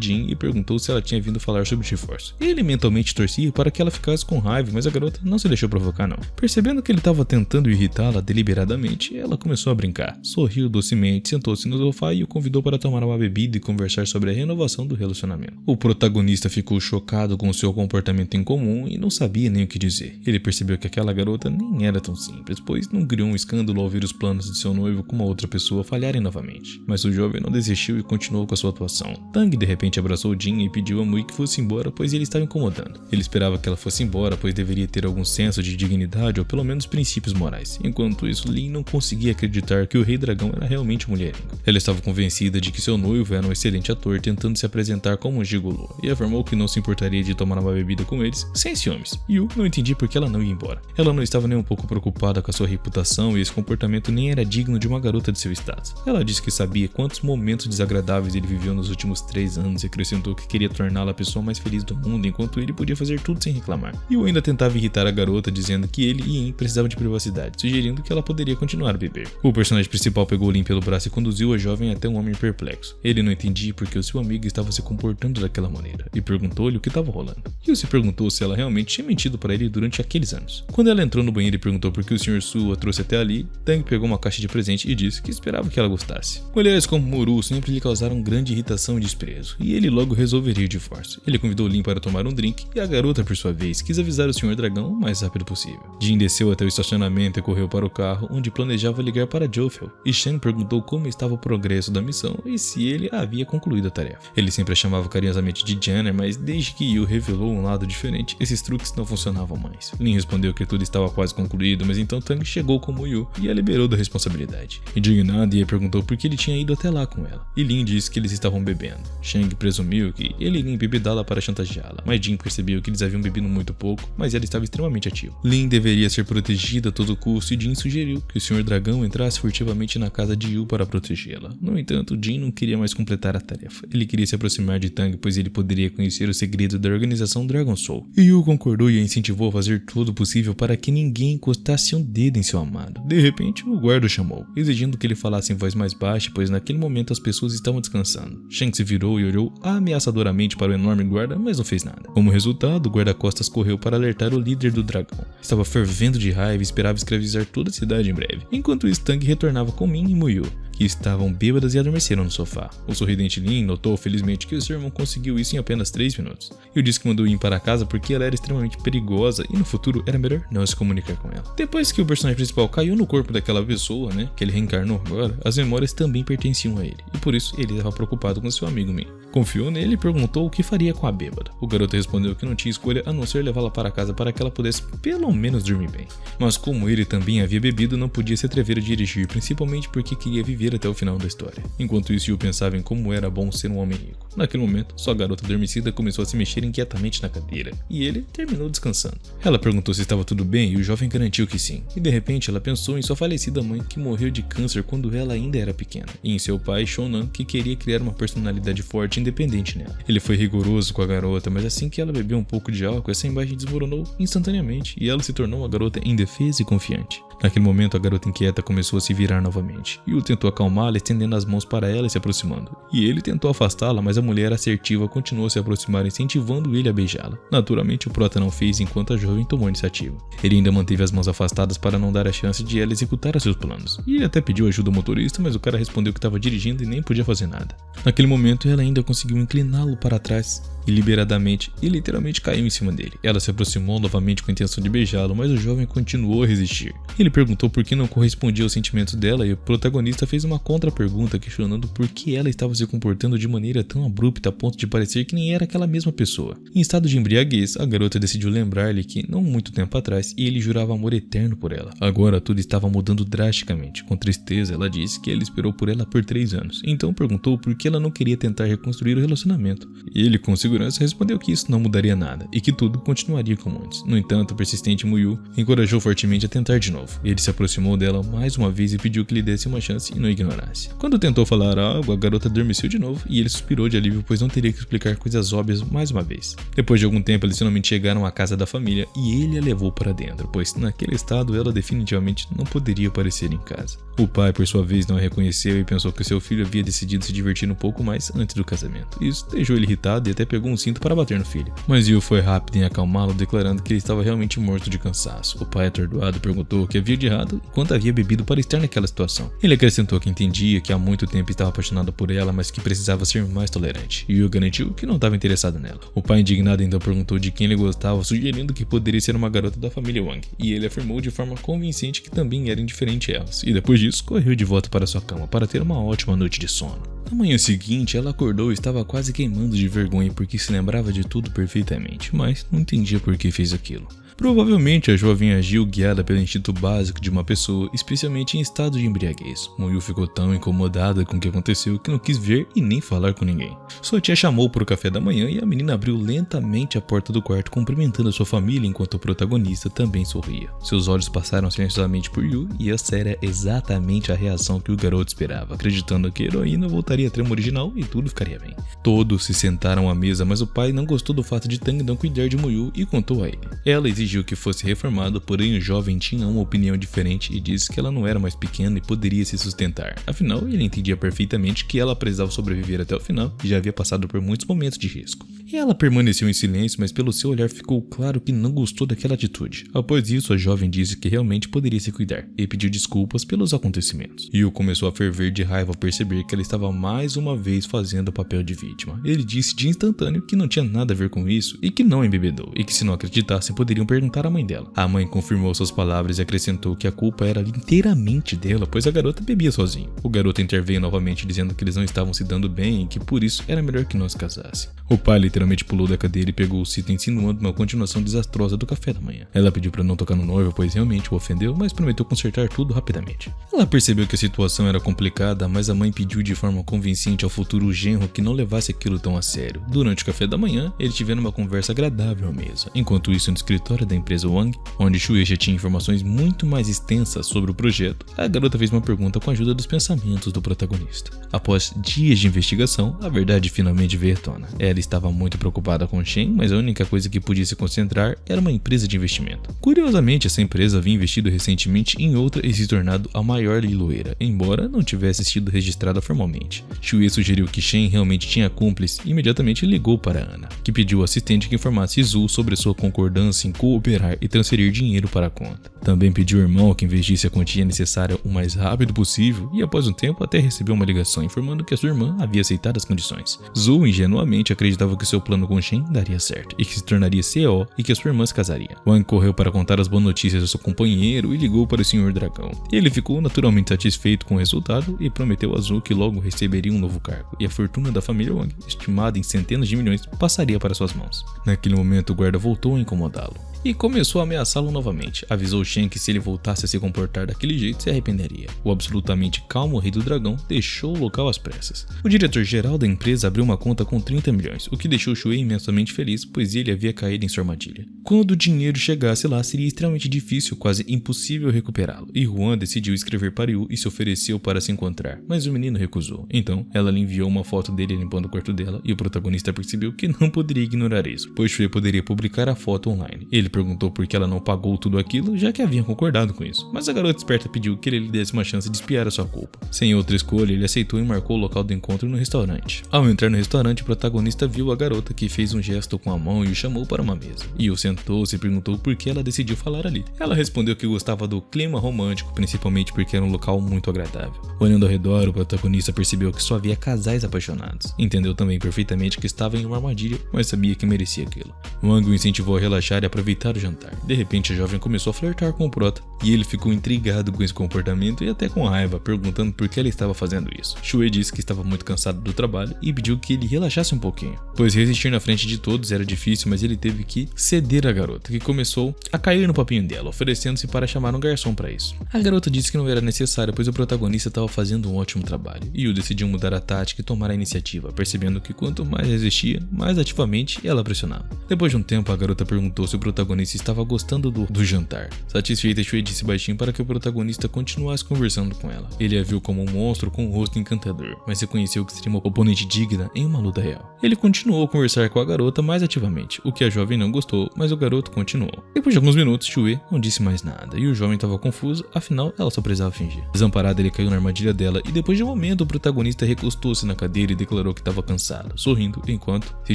Jin e perguntou se ela tinha vindo falar sobre Triforce. Ele mentalmente torcia para que ela ficasse com raiva, mas a garota não se deixou provocar não. Percebendo que ele estava tentando irritá-la deliberadamente, ela começou a brincar. Sorriu docemente, sentou-se no sofá e o convidou para tomar uma bebida e conversar sobre a renovação do relacionamento. O protagonista ficou chocado com seu comportamento incomum e não sabia nem o que dizer. Ele percebeu que aquela garota nem era tão simples, pois não criou um escândalo ao ver os planos de seu noivo com uma outra pessoa falharem novamente. Mas o jovem não desistiu e continuou com a sua atuação. Tang de repente abraçou Jin e pediu a Mui que fosse embora, pois ele estava incomodando. Ele esperava que ela fosse embora, pois deveria ter algum senso de dignidade ou pelo menos princípios morais. Enquanto isso, Lin não conseguia acreditar que o Rei Dragão era realmente mulherengo. Ela estava convencida de que seu noivo era um excelente ator tentando se apresentar como um gigolô, e afirmou que não se importaria de tomar uma bebida com eles sem ciúmes. Yu não entendia por que ela não ia embora. Ela não estava nem um pouco preocupada com a sua reputação e esse comportamento nem era digno de uma garota de seu status. Ela disse que sabia quantos momentos desagradáveis ele viveu nos últimos 3 anos e acrescentou que queria torná-la a pessoa mais feliz do mundo enquanto ele podia fazer tudo sem reclamar. Yu ainda tentava irritar a garota dizendo que ele e Yin precisavam de privacidade, sugerindo que ela poderia continuar a beber. O personagem principal pegou Lin pelo braço e conduziu a jovem até um homem perplexo. Ele não entendia porque o seu amigo estava se comportando daquela maneira e perguntou-lhe o que estava rolando. Yu se perguntou se ela realmente tinha mentido para ele durante aqueles anos. Quando ela entrou no banheiro e perguntou por que o Sr. Su a trouxe até ali, Tang pegou uma caixa de presente e disse que esperava que ela gostasse. Mulheres como Muru sempre lhe causaram grande irritação e desprezo, e ele logo resolveria o divórcio. Ele convidou Lin para tomar um drink e a garota, por sua vez, quis avisar o Sr. Dragão o mais rápido possível. Jin desceu até o estacionamento e correu para o carro, onde planejava ligar para Jofel, e Shen perguntou como estava o progresso da missão e se ele havia concluído a tarefa. Ele sempre a chamava carinhosamente de Jenner, mas desde que Yu revelou um lado diferente, esses truques não funcionavam mais. Lin respondeu que tudo estava quase concluído, mas então Tang chegou como Yu e a liberou da responsabilidade. Indignado, Ye perguntou por que ele tinha ido até lá com ela, e Lin disse que eles estavam bebendo. Shang presumiu que ele iria embebedá-la para chantageá-la, mas Jin percebeu que eles haviam bebido muito pouco, mas ela estava extremamente ativa. Lin deveria ser protegida a todo custo e Jin sugeriu que o Sr. Dragão entrasse furtivamente na casa de Yu para protegê-la. No entanto, Jin não queria mais completar a tarefa. Ele queria se aproximar de Tang, pois ele poderia conhecer o segredo da organização Dragon Soul. E Yu concordou e a incentivou a fazer tudo o possível para que ninguém encostasse um dedo em seu amado. De repente, o guarda o chamou, exigindo que ele falasse em voz mais baixa, pois naquele momento as pessoas estavam descansando. Shang se virou e olhou ameaçadoramente para o enorme guarda, mas não fez nada. Como resultado, o guarda-costas correu para alertar o líder do dragão. Estava fervendo de raiva e esperava escravizar toda a cidade em breve. Enquanto isso, Tang retornava com Min e Muyu, que estavam bêbadas e adormeceram no sofá. O sorridente Lin notou felizmente que o seu irmão conseguiu isso em apenas 3 minutos. E disse que mandou ir para casa porque ela era extremamente perigosa e no futuro era melhor não se comunicar com ela. Depois que o personagem principal caiu no corpo daquela pessoa, que ele reencarnou agora, as memórias também pertenciam a ele, e por isso ele estava preocupado com seu amigo Min. Confiou nele e perguntou o que faria com a bêbada. O garoto respondeu que não tinha escolha a não ser levá-la para casa para que ela pudesse pelo menos dormir bem. Mas como ele também havia bebido, não podia se atrever a dirigir, principalmente porque queria viver até o final da história. Enquanto isso, Yu pensava em como era bom ser um homem rico. Naquele momento, sua garota adormecida começou a se mexer inquietamente na cadeira, e ele terminou descansando. Ela perguntou se estava tudo bem e o jovem garantiu que sim. E de repente, ela pensou em sua falecida mãe, que morreu de câncer quando ela ainda era pequena, e em seu pai, Shonan, que queria criar uma personalidade forte e independente nela. Ele foi rigoroso com a garota, mas assim que ela bebeu um pouco de álcool, essa imagem desmoronou instantaneamente, e ela se tornou uma garota indefesa e confiante. Naquele momento, a garota inquieta começou a se virar novamente. Yu tentou acalmá-la, estendendo as mãos para ela e se aproximando. E ele tentou afastá-la, mas a mulher assertiva continuou a se aproximar, incentivando ele a beijá-la. Naturalmente, o prota não fez enquanto a jovem tomou a iniciativa. Ele ainda manteve as mãos afastadas para não dar a chance de ela executar seus planos. E ele até pediu ajuda ao motorista, mas o cara respondeu que estava dirigindo e nem podia fazer nada. Naquele momento, ela ainda conseguiu incliná-lo para trás e liberadamente e literalmente caiu em cima dele. Ela se aproximou novamente com a intenção de beijá-lo, mas o jovem continuou a resistir. Ele perguntou por que não correspondia aos sentimentos dela e o protagonista fez uma contra-pergunta questionando por que ela estava se comportando de maneira tão abrupta a ponto de parecer que nem era aquela mesma pessoa. Em estado de embriaguez, a garota decidiu lembrar-lhe que, não muito tempo atrás, ele jurava amor eterno por ela. Agora tudo estava mudando drasticamente. Com tristeza, ela disse que ele esperou por ela por 3 anos. Então perguntou por que ela não queria tentar reconstruir o relacionamento. E ele, com segurança, respondeu que isso não mudaria nada e que tudo continuaria como antes. No entanto, o persistente Muyu encorajou fortemente a tentar de novo. Ele se aproximou dela mais uma vez e pediu que lhe desse uma chance e não ignorasse. Quando tentou falar algo, a garota adormeceu de novo e ele suspirou de alívio, pois não teria que explicar coisas óbvias mais uma vez. Depois de algum tempo, eles finalmente chegaram à casa da família e ele a levou para dentro, pois naquele estado ela definitivamente não poderia aparecer em casa. O pai, por sua vez, não a reconheceu e pensou que seu filho havia decidido se divertir um pouco mais antes do casamento. Isso deixou ele irritado e até pegou um cinto para bater no filho. Mas Yu foi rápido em acalmá-lo, declarando que ele estava realmente morto de cansaço. O pai, atordoado, perguntou o que havia de errado e quanto havia bebido para estar naquela situação. Ele acrescentou que entendia que há muito tempo estava apaixonado por ela, mas que precisava ser mais tolerante. Yu garantiu que não estava interessado nela. O pai, indignado, então perguntou de quem ele gostava, sugerindo que poderia ser uma garota da família Wang, e ele afirmou de forma convincente que também era indiferente a elas, e depois disso correu de volta para sua cama para ter uma ótima noite de sono. Na manhã seguinte, ela acordou e estava quase queimando de vergonha porque se lembrava de tudo perfeitamente, mas não entendia por que fez aquilo. Provavelmente a jovem agiu guiada pelo instinto básico de uma pessoa, especialmente em estado de embriaguez. Muyu ficou tão incomodada com o que aconteceu que não quis ver e nem falar com ninguém. Sua tia chamou para o café da manhã e a menina abriu lentamente a porta do quarto, cumprimentando a sua família enquanto o protagonista também sorria. Seus olhos passaram silenciosamente por Yu e essa era exatamente a reação que o garoto esperava, acreditando que a heroína voltaria a trama original e tudo ficaria bem. Todos se sentaram à mesa, mas o pai não gostou do fato de Tang não cuidar de Muyu e contou a ele. Ela exigiu que fosse reformado, porém o jovem tinha uma opinião diferente e disse que ela não era mais pequena e poderia se sustentar. Afinal, ele entendia perfeitamente que ela precisava sobreviver até o final e já havia passado por muitos momentos de risco. E ela permaneceu em silêncio, mas pelo seu olhar ficou claro que não gostou daquela atitude. Após isso, a jovem disse que realmente poderia se cuidar e pediu desculpas pelos acontecimentos. Yu começou a ferver de raiva ao perceber que ela estava mais uma vez fazendo o papel de vítima. Ele disse de instantâneo que não tinha nada a ver com isso e que não embebedou, e que se não acreditassem poderiam perguntar à mãe dela. A mãe confirmou suas palavras e acrescentou que a culpa era inteiramente dela, pois a garota bebia sozinha. O garoto interveio novamente dizendo que eles não estavam se dando bem e que por isso era melhor que não se casassem. O pai literalmente pulou da cadeira e pegou o cinto, insinuando uma continuação desastrosa do café da manhã. Ela pediu para não tocar no noivo, pois realmente o ofendeu, mas prometeu consertar tudo rapidamente. Ela percebeu que a situação era complicada, mas a mãe pediu de forma convincente ao futuro genro que não levasse aquilo tão a sério. Durante o café da manhã, eles tiveram uma conversa agradável à mesa. Enquanto isso, no escritório da empresa Wang, onde Shueisha tinha informações muito mais extensas sobre o projeto, a garota fez uma pergunta com a ajuda dos pensamentos do protagonista. Após dias de investigação, a verdade finalmente veio à tona. Ela estava muito preocupada com Shen, mas a única coisa que podia se concentrar era uma empresa de investimento. Curiosamente, essa empresa havia investido recentemente em outra e se tornado a maior leiloeira, embora não tivesse sido registrada formalmente. Shuei sugeriu que Shen realmente tinha cúmplice e imediatamente ligou para Ana, que pediu ao assistente que informasse Zhu sobre sua concordância em cooperar e transferir dinheiro para a conta. Também pediu ao irmão que investisse a quantia necessária o mais rápido possível e após um tempo até recebeu uma ligação informando que a sua irmã havia aceitado as condições. Zhu ingenuamente acreditava que seu plano com Shen daria certo e que se tornaria CEO e que a sua irmã se casaria. Wang correu para contar as boas notícias ao seu companheiro e ligou para o Sr. Dragão. Ele ficou naturalmente satisfeito com o resultado e prometeu a Zhu que logo receberia um novo cargo e a fortuna da família Wang, estimada em centenas de milhões, passaria para suas mãos. Naquele momento o guarda voltou a incomodá-lo e começou a ameaçá-lo novamente. Avisou Shen que se ele voltasse a se comportar daquele jeito se arrependeria. O absolutamente calmo rei do dragão deixou o local às pressas. O diretor-geral da empresa abriu uma conta com 30 milhões, o que deixou Shuei imensamente feliz, pois ele havia caído em sua armadilha. Quando o dinheiro chegasse lá, seria extremamente difícil, quase impossível recuperá-lo, e Huan decidiu escrever para Yu e se ofereceu para se encontrar, mas o menino recusou. Então, ela lhe enviou uma foto dele limpando o quarto dela, e o protagonista percebeu que não poderia ignorar isso, pois Shuei poderia publicar a foto online. Ele perguntou por que ela não pagou tudo aquilo, já que haviam concordado com isso, mas a garota esperta pediu que ele lhe desse uma chance de espiar a sua culpa. Sem outra escolha, ele aceitou e marcou o local do encontro no restaurante. Ao entrar no restaurante, o protagonista viu a garota garota que fez um gesto com a mão e o chamou para uma mesa. Yu sentou-se e perguntou por que ela decidiu falar ali. Ela respondeu que gostava do clima romântico, principalmente porque era um local muito agradável. Olhando ao redor, o protagonista percebeu que só havia casais apaixonados. Entendeu também perfeitamente que estava em uma armadilha, mas sabia que merecia aquilo. Wang o incentivou a relaxar e aproveitar o jantar. De repente, a jovem começou a flertar com o prota, e ele ficou intrigado com esse comportamento e até com raiva, perguntando por que ela estava fazendo isso. Shuei disse que estava muito cansado do trabalho e pediu que ele relaxasse um pouquinho, pois resistir na frente de todos era difícil, mas ele teve que ceder à garota, que começou a cair no papinho dela, oferecendo-se para chamar um garçom para isso. A garota disse que não era necessário, pois o protagonista estava fazendo um ótimo trabalho, e Yu decidiu mudar a tática e tomar a iniciativa, percebendo que quanto mais resistia, mais ativamente ela pressionava. Depois de um tempo, a garota perguntou se o protagonista estava gostando do jantar. Satisfeita, Shuei disse baixinho para que o protagonista continuasse conversando com ela. Ele a viu como um monstro com um rosto encantador, mas reconheceu que seria uma oponente digna em uma luta real. Ele continuou a conversar com a garota mais ativamente, o que a jovem não gostou, mas o garoto continuou. Depois de alguns minutos, Shuei não disse mais nada, e o jovem estava confuso, afinal ela só precisava fingir. Desamparado, ele caiu na armadilha dela, e depois de um momento, o protagonista recostou-se na cadeira e declarou que estava cansado, sorrindo, enquanto se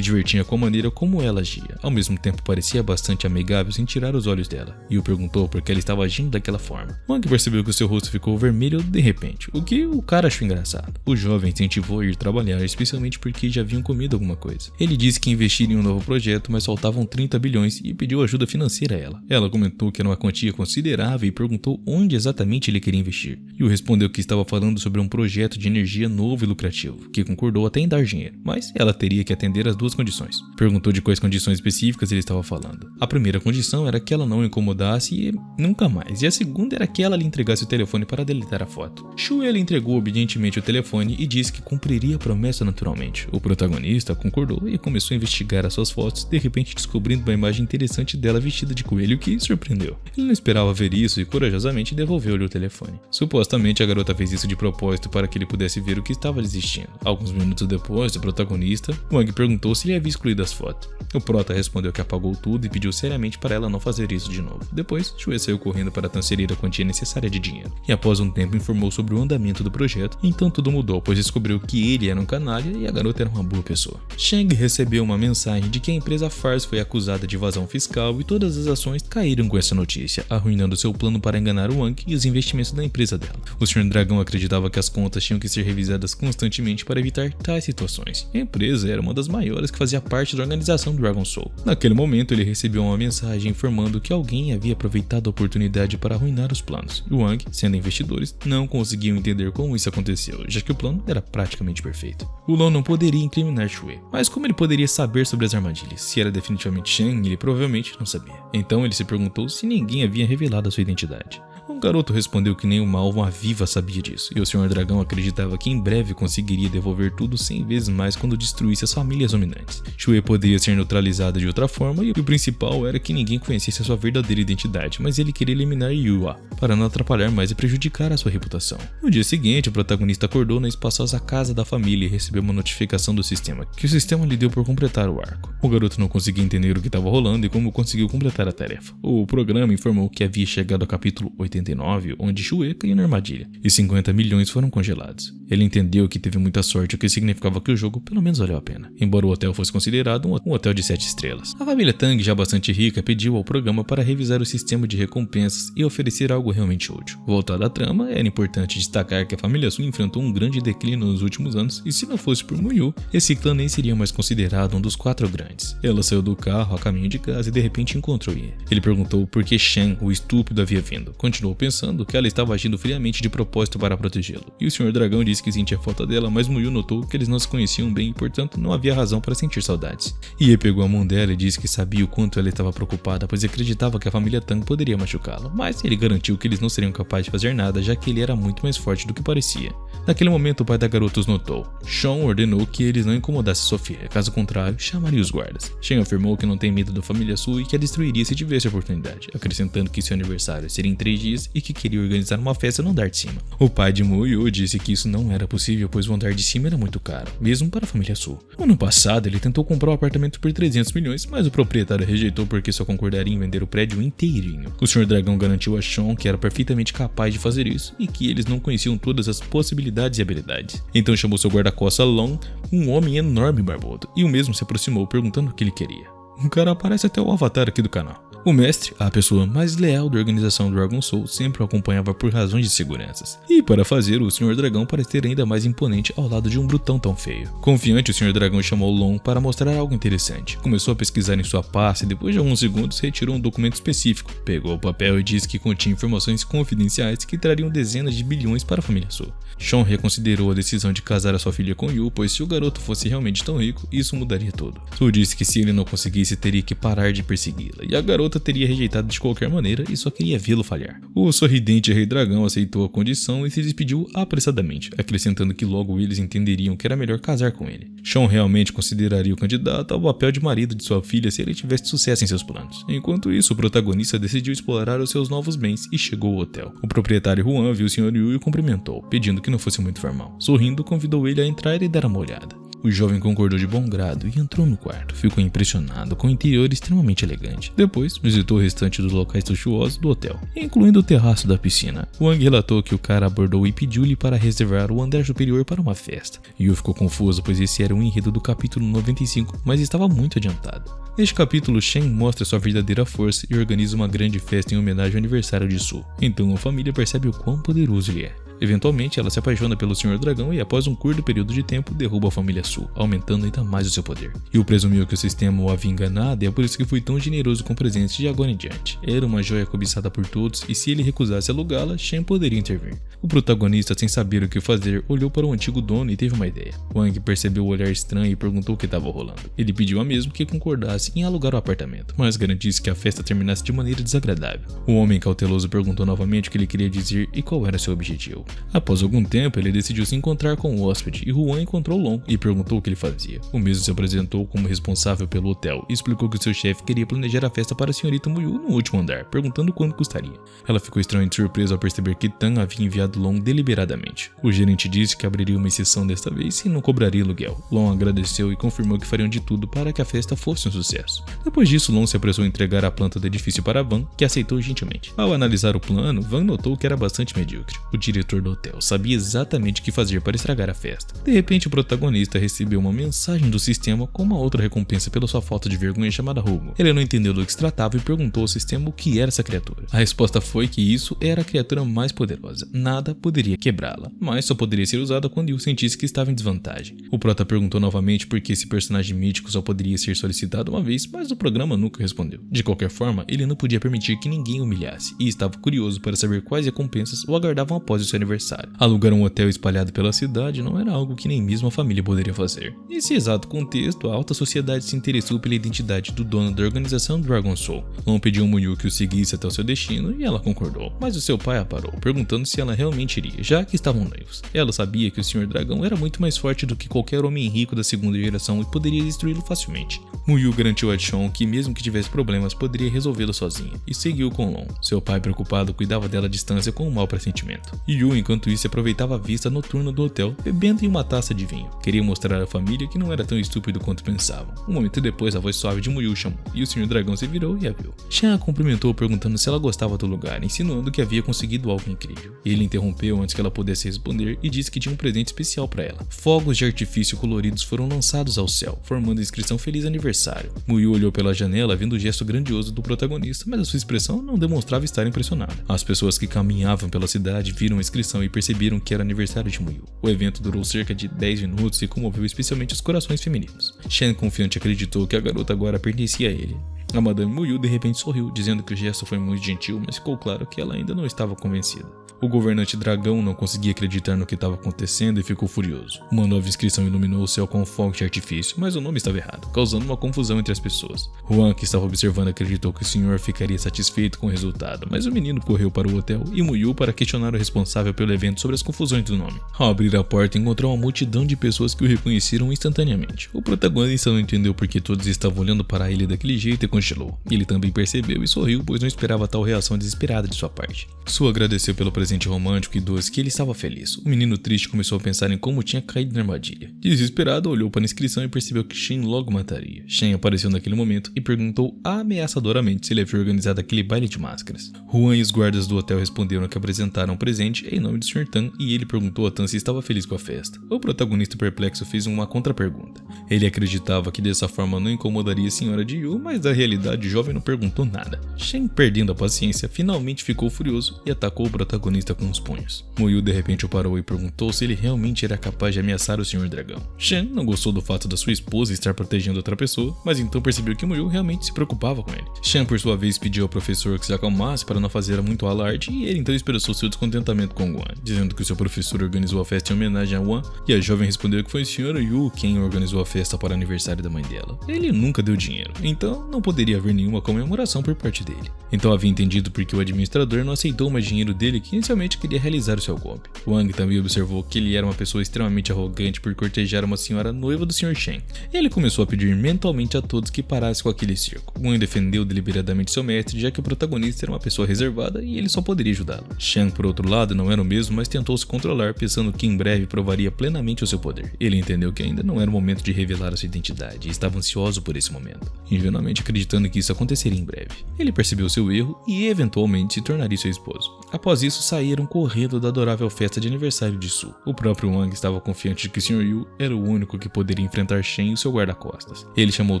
divertia com a maneira como ela agia. Ao mesmo tempo, parecia bastante amigável sem tirar os olhos dela. Yu perguntou por que ela estava agindo daquela forma. Wang percebeu que o seu rosto ficou vermelho de repente, o que o cara achou engraçado. O jovem incentivou a ir trabalhar, especialmente porque já haviam comido alguma coisa. Ele disse que investiria em um novo projeto, mas faltavam 30 bilhões e pediu ajuda financeira a ela. Ela comentou que era uma quantia considerável e perguntou onde exatamente ele queria investir. Yu respondeu que estava falando sobre um projeto de energia novo e lucrativo, que concordou até em dar dinheiro, mas ela teria que atender às duas condições. Perguntou de quais condições específicas ele estava falando. A primeira condição era que ela não o incomodasse e nunca mais, e a segunda era que ela lhe entregasse o telefone para deletar a foto. Shuei lhe entregou obedientemente o telefone e disse que cumpriria a promessa naturalmente. O protagonista concordou e começou a investigar as suas fotos, de repente descobrindo uma imagem interessante dela vestida de coelho que surpreendeu. Ele não esperava ver isso e corajosamente devolveu-lhe o telefone. Supostamente a garota fez isso de propósito para que ele pudesse ver o que estava existindo. Alguns minutos depois, o protagonista, Wang perguntou se ele havia excluído as fotos. O prota respondeu que apagou tudo e pediu seriamente para ela não fazer isso de novo. Depois, Shuei saiu correndo para transferir a quantia necessária de dinheiro, e após um tempo informou sobre o andamento do projeto. Então tudo mudou, pois descobriu que ele era um canalha e a garota era uma boa pessoa. Shang recebeu uma mensagem de que a empresa Fars foi acusada de evasão fiscal e todas as ações caíram com essa notícia, arruinando seu plano para enganar o Wang e os investimentos da empresa dela. O Sr. Dragão acreditava que as contas tinham que ser revisadas constantemente para evitar tais situações. A empresa era uma das maiores que fazia parte da organização Dragon Soul. Naquele momento, ele recebeu uma mensagem informando que alguém havia aproveitado a oportunidade para arruinar os planos. E Wang, sendo investidores, não conseguiam entender como isso aconteceu, já que o plano era praticamente perfeito. Wulong não poderia incriminar Shuei, mas como ele poderia saber sobre as armadilhas? Se era definitivamente Shen, ele provavelmente não sabia. Então ele se perguntou se ninguém havia revelado a sua identidade. O garoto respondeu que nem o Malva Viva sabia disso, e o Sr. Dragão acreditava que em breve conseguiria devolver tudo 100 vezes mais quando destruísse as famílias dominantes. Shuei poderia ser neutralizada de outra forma, e o principal era que ninguém conhecesse a sua verdadeira identidade, mas ele queria eliminar Yua, para não atrapalhar mais e prejudicar a sua reputação. No dia seguinte, o protagonista acordou na espaçosa casa da família e recebeu uma notificação do sistema, que o sistema lhe deu por completar o arco. O garoto não conseguia entender o que estava rolando e como conseguiu completar a tarefa. O programa informou que havia chegado ao capítulo 89, onde Shuei caiu na armadilha, e 50 milhões foram congelados. Ele entendeu que teve muita sorte, o que significava que o jogo pelo menos valeu a pena, embora o hotel fosse considerado um hotel de 7 estrelas. A família Tang, já bastante rica, pediu ao programa para revisar o sistema de recompensas e oferecer algo realmente útil. Voltado à trama, era importante destacar que a família Su enfrentou um grande declínio nos últimos anos, e se não fosse por Muyu, esse clã nem seria mais considerado um dos 4 grandes. Ela saiu do carro a caminho de casa e de repente encontrou Ye. Ele perguntou por que Shen, o estúpido, havia vindo. Continuou pensando que ela estava agindo friamente de propósito para protegê-lo. E o Sr. Dragão disse que sentia falta dela, mas Muyu notou que eles não se conheciam bem e portanto não havia razão para sentir saudades. Ye pegou a mão dela e disse que sabia o quanto ela estava preocupada, pois acreditava que a família Tang poderia machucá-la, mas ele garantiu que eles não seriam capazes de fazer nada, já que ele era muito mais forte do que parecia. Naquele momento, o pai da garota os notou. Sean ordenou que eles não incomodassem Sofia, caso contrário, chamaria os guardas. Shen afirmou que não tem medo da família Su e que a destruiria se tivesse a oportunidade, acrescentando que seu aniversário seria em 3 dias famílias e que queria organizar uma festa no andar de cima. O pai de Mu-Yu disse que isso não era possível, pois o andar de cima era muito caro, mesmo para a família Su. No ano passado, ele tentou comprar um apartamento por 300 milhões, mas o proprietário rejeitou porque só concordaria em vender o prédio inteirinho. O Sr. Dragão garantiu a Sean que era perfeitamente capaz de fazer isso e que eles não conheciam todas as possibilidades e habilidades. Então chamou seu guarda-costas Long, um homem enorme e barbudo, e o mesmo se aproximou perguntando o que ele queria. O cara parece até o avatar aqui do canal. O mestre, a pessoa mais leal da organização Dragon Soul, sempre o acompanhava por razões de seguranças. E para fazer o Sr. Dragão parecer ainda mais imponente ao lado de um brutão tão feio. Confiante, o Sr. Dragão chamou Long para mostrar algo interessante. Começou a pesquisar em sua pasta e depois de alguns segundos retirou um documento específico. Pegou o papel e disse que continha informações confidenciais que trariam dezenas de bilhões para a família Su. Sean reconsiderou a decisão de casar a sua filha com Yu, pois se o garoto fosse realmente tão rico, isso mudaria tudo. Su disse que se ele não conseguisse, teria que parar de persegui-la, e a garota teria rejeitado de qualquer maneira e só queria vê-lo falhar. O sorridente Rei Dragão aceitou a condição e se despediu apressadamente, acrescentando que logo eles entenderiam que era melhor casar com ele. Sean realmente consideraria o candidato ao papel de marido de sua filha se ele tivesse sucesso em seus planos. Enquanto isso, o protagonista decidiu explorar os seus novos bens e chegou ao hotel. O proprietário Juan viu o Sr. Yu e o cumprimentou, pedindo que não fosse muito formal. Sorrindo, convidou ele a entrar e dar uma olhada. O jovem concordou de bom grado e entrou no quarto. Ficou impressionado com o interior extremamente elegante. Depois, visitou o restante dos locais luxuosos do hotel, incluindo o terraço da piscina. Wang relatou que o cara abordou e pediu-lhe para reservar o andar superior para uma festa. Yu ficou confuso, pois esse era o enredo do capítulo 95, mas estava muito adiantado. Neste capítulo, Shen mostra sua verdadeira força e organiza uma grande festa em homenagem ao aniversário de Su. Então a família percebe o quão poderoso ele é. Eventualmente, ela se apaixona pelo Sr. Dragão e, após um curto período de tempo, derruba a família Su, aumentando ainda mais o seu poder. Yu presumiu que o sistema o havia enganado e é por isso que foi tão generoso com presentes de agora em diante. Era uma joia cobiçada por todos e se ele recusasse alugá-la, Shen poderia intervir. O protagonista, sem saber o que fazer, olhou para o antigo dono e teve uma ideia. Wang percebeu o olhar estranho e perguntou o que estava rolando. Ele pediu a mesmo que concordasse em alugar o apartamento, mas garantisse que a festa terminasse de maneira desagradável. O homem cauteloso perguntou novamente o que ele queria dizer e qual era seu objetivo. Após algum tempo, ele decidiu se encontrar com o hóspede e Juan encontrou Long e perguntou o que ele fazia. O mesmo se apresentou como responsável pelo hotel e explicou que seu chefe queria planejar a festa para a senhorita Mu-Yu no último andar, perguntando quanto custaria. Ela ficou extremamente surpresa ao perceber que Tan havia enviado Long deliberadamente. O gerente disse que abriria uma exceção desta vez e não cobraria aluguel. Long agradeceu e confirmou que fariam de tudo para que a festa fosse um sucesso. Depois disso, Long se apressou em entregar a planta do edifício para Van, que aceitou gentilmente. Ao analisar o plano, Van notou que era bastante medíocre. O diretor do hotel sabia exatamente o que fazer para estragar a festa. De repente, o protagonista recebeu uma mensagem do sistema com uma outra recompensa pela sua falta de vergonha chamada Hugo. Ele não entendeu do que se tratava e perguntou ao sistema o que era essa criatura. A resposta foi que isso era a criatura mais poderosa. Nada poderia quebrá-la, mas só poderia ser usada quando Yu sentisse que estava em desvantagem. O prota perguntou novamente por que esse personagem mítico só poderia ser solicitado uma vez, mas o programa nunca respondeu. De qualquer forma, ele não podia permitir que ninguém o humilhasse e estava curioso para saber quais recompensas o aguardavam após o seu aniversário. Alugar um hotel espalhado pela cidade não era algo que nem mesmo a família poderia fazer. Nesse exato contexto, a alta sociedade se interessou pela identidade do dono da organização Dragon Soul. Long pediu a Mu-Yu que o seguisse até o seu destino e ela concordou, mas o seu pai a parou, perguntando se ela realmente iria, já que estavam noivos. Ela sabia que o Sr. Dragão era muito mais forte do que qualquer homem rico da segunda geração e poderia destruí-lo facilmente. Mu-Yu garantiu a Sean que mesmo que tivesse problemas, poderia resolvê-lo sozinha, e seguiu com Long. Seu pai, preocupado, cuidava dela à distância com um mau pressentimento. E Yu, enquanto isso, aproveitava a vista noturna do hotel, bebendo em uma taça de vinho. Queria mostrar à família que não era tão estúpido quanto pensavam. Um momento depois, a voz suave de Mu-Yu chamou, e o Sr. Dragão se virou e a viu. Shen a cumprimentou perguntando se ela gostava do lugar, insinuando que havia conseguido algo incrível. Ele interrompeu antes que ela pudesse responder e disse que tinha um presente especial para ela. Fogos de artifício coloridos foram lançados ao céu, formando a inscrição Feliz Aniversário. Mu-Yu olhou pela janela vendo o gesto grandioso do protagonista, mas a sua expressão não demonstrava estar impressionada. As pessoas que caminhavam pela cidade viram a inscrição e perceberam que era aniversário de Mu-Yu. O evento durou cerca de 10 minutos e comoveu especialmente os corações femininos. Shen, confiante, acreditou que a garota agora pertencia a ele. A Madame Mu-Yu de repente sorriu, dizendo que o gesto foi muito gentil, mas ficou claro que ela ainda não estava convencida. O governante dragão não conseguia acreditar no que estava acontecendo e ficou furioso. Uma nova inscrição iluminou o céu com fogos de artifício, mas o nome estava errado, causando uma confusão entre as pessoas. Juan, que estava observando, acreditou que o senhor ficaria satisfeito com o resultado, mas o menino correu para o hotel e Mu-Yu para questionar o responsável pelo evento sobre as confusões do nome. Ao abrir a porta, encontrou uma multidão de pessoas que o reconheceram instantaneamente. O protagonista não entendeu por que todos estavam olhando para ele daquele jeito e congelou. Ele também percebeu e sorriu, pois não esperava tal reação desesperada de sua parte. Su agradeceu pelo presente romântico e doce que ele estava feliz. O menino triste começou a pensar em como tinha caído na armadilha. Desesperado, olhou para a inscrição e percebeu que Shen logo mataria. Shen apareceu naquele momento e perguntou ameaçadoramente se ele havia organizado aquele baile de máscaras. Huan e os guardas do hotel responderam que apresentaram um presente em nome do Sr. Tan e ele perguntou a Tan se estava feliz com a festa. O protagonista perplexo fez uma contrapergunta. Ele acreditava que dessa forma não incomodaria a senhora de Yu, mas na realidade o jovem não perguntou nada. Shen, perdendo a paciência, finalmente ficou furioso e atacou o protagonista com os punhos. Muyu de repente o parou e perguntou se ele realmente era capaz de ameaçar o Sr. Dragão. Shen não gostou do fato da sua esposa estar protegendo outra pessoa, mas então percebeu que Muyu realmente se preocupava com ele. Shen por sua vez pediu ao professor que se acalmasse para não fazer muito alarde e ele então expressou seu descontentamento com Guan, dizendo que o seu professor organizou a festa em homenagem a Guan e a jovem respondeu que foi a senhora Yu quem organizou a festa para o aniversário da mãe dela. Ele nunca deu dinheiro, então não poderia haver nenhuma comemoração por parte dele. Então havia entendido porque o administrador não aceitou mais dinheiro dele que inicialmente queria realizar o seu golpe. Wang também observou que ele era uma pessoa extremamente arrogante por cortejar uma senhora noiva do Sr. Shen. Ele começou a pedir mentalmente a todos que parassem com aquele circo. Wang defendeu deliberadamente seu mestre, já que o protagonista era uma pessoa reservada e ele só poderia ajudá-lo. Shen, por outro lado, não era o mesmo, mas tentou se controlar, pensando que em breve provaria plenamente o seu poder. Ele entendeu que ainda não era o momento de revelar a sua identidade e estava ansioso por esse momento, ingenuamente acreditando que isso aconteceria em breve. Ele percebeu seu erro e eventualmente se tornaria seu esposo. Após isso, saíram correndo da adorável festa de aniversário de Su. O próprio Wang estava confiante de que o Sr. Yu era o único que poderia enfrentar Shen e o seu guarda-costas. Ele chamou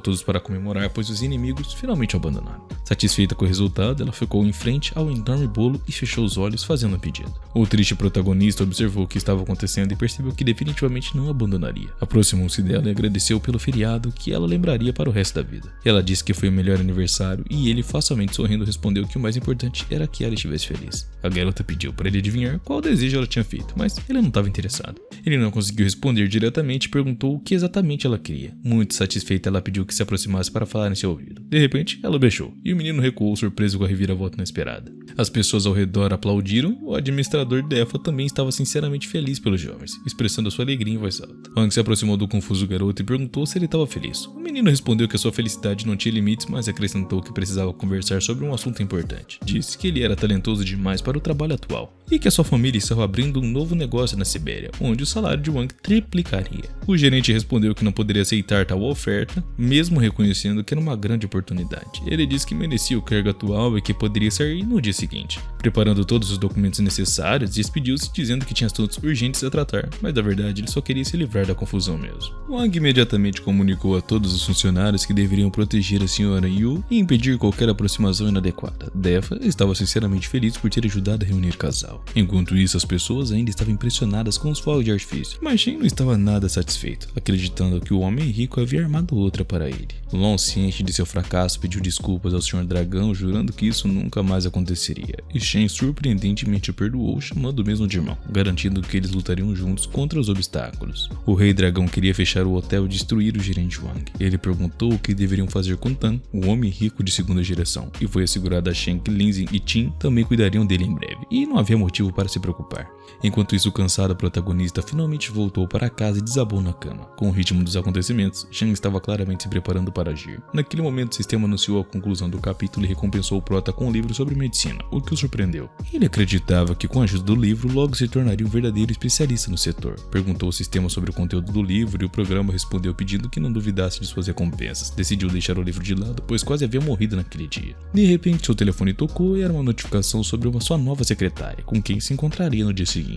todos para comemorar, pois os inimigos finalmente o abandonaram. Satisfeita com o resultado, ela ficou em frente ao enorme bolo e fechou os olhos fazendo um pedido. O triste protagonista observou o que estava acontecendo e percebeu que definitivamente não abandonaria. Aproximou-se dela e agradeceu pelo feriado que ela lembraria para o resto da vida. Ela disse que foi o melhor aniversário e ele, facilmente sorrindo, respondeu que o mais importante era que ela estivesse feliz. A garota pediu para ele adivinhar qual desejo ela tinha feito, mas ele não estava interessado. Ele não conseguiu responder diretamente e perguntou o que exatamente ela queria. Muito satisfeita, ela pediu que se aproximasse para falar em seu ouvido. De repente, ela o beijou e o menino recuou, surpreso com a reviravolta inesperada. As pessoas ao redor aplaudiram. O administrador Defa também estava sinceramente feliz pelos jovens, expressando sua alegria em voz alta. Wang se aproximou do confuso garoto e perguntou se ele estava feliz. O menino respondeu que a sua felicidade não tinha limites, mas acrescentou que precisava conversar sobre um assunto importante. Disse que ele era talentoso demais para o trabalho atual e que a sua família estava abrindo um novo negócio na Sibéria, onde o salário de Wang triplicaria. O gerente respondeu que não poderia aceitar tal oferta, mesmo reconhecendo que era uma grande oportunidade. Ele disse que merecia o cargo atual e que poderia sair no dia seguinte. Preparando todos os documentos necessários, despediu-se dizendo que tinha assuntos urgentes a tratar, mas na verdade ele só queria se livrar da confusão mesmo. Wang imediatamente comunicou a todos os funcionários que deveriam proteger a senhora Yu e impedir qualquer aproximação inadequada. Defa estava sinceramente feliz por ter ajudado a reunir o casal. Enquanto isso, as pessoas ainda estavam impressionadas com os fogos de artifício, mas Shen não estava nada satisfeito, acreditando que o homem rico havia armado outra para ele. Long, ciente de seu fracasso, pediu desculpas ao Sr. Dragão, jurando que isso nunca mais aconteceria, e Shen surpreendentemente o perdoou, chamando o mesmo de irmão, garantindo que eles lutariam juntos contra os obstáculos. O Rei Dragão queria fechar o hotel e destruir o gerente Wang. Ele perguntou o que deveriam fazer com Tan, o homem rico de segunda geração, e foi assegurado a Shen que Lindsay e Tin também cuidariam dele em breve, e não havia motivo para se preocupar. Enquanto isso, o cansado protagonista finalmente voltou para casa e desabou na cama. Com o ritmo dos acontecimentos, Shen estava claramente se preparando para agir. Naquele momento, o sistema anunciou a conclusão do capítulo e recompensou o prota com um livro sobre medicina, o que o surpreendeu. Ele acreditava que com a ajuda do livro, logo se tornaria um verdadeiro especialista no setor. Perguntou ao sistema sobre o conteúdo do livro e o programa respondeu pedindo que não duvidasse de suas recompensas. Decidiu deixar o livro de lado, pois quase havia morrido naquele dia. De repente, seu telefone tocou e era uma notificação sobre uma sua nova secretária, com quem se encontraria no dia seguinte.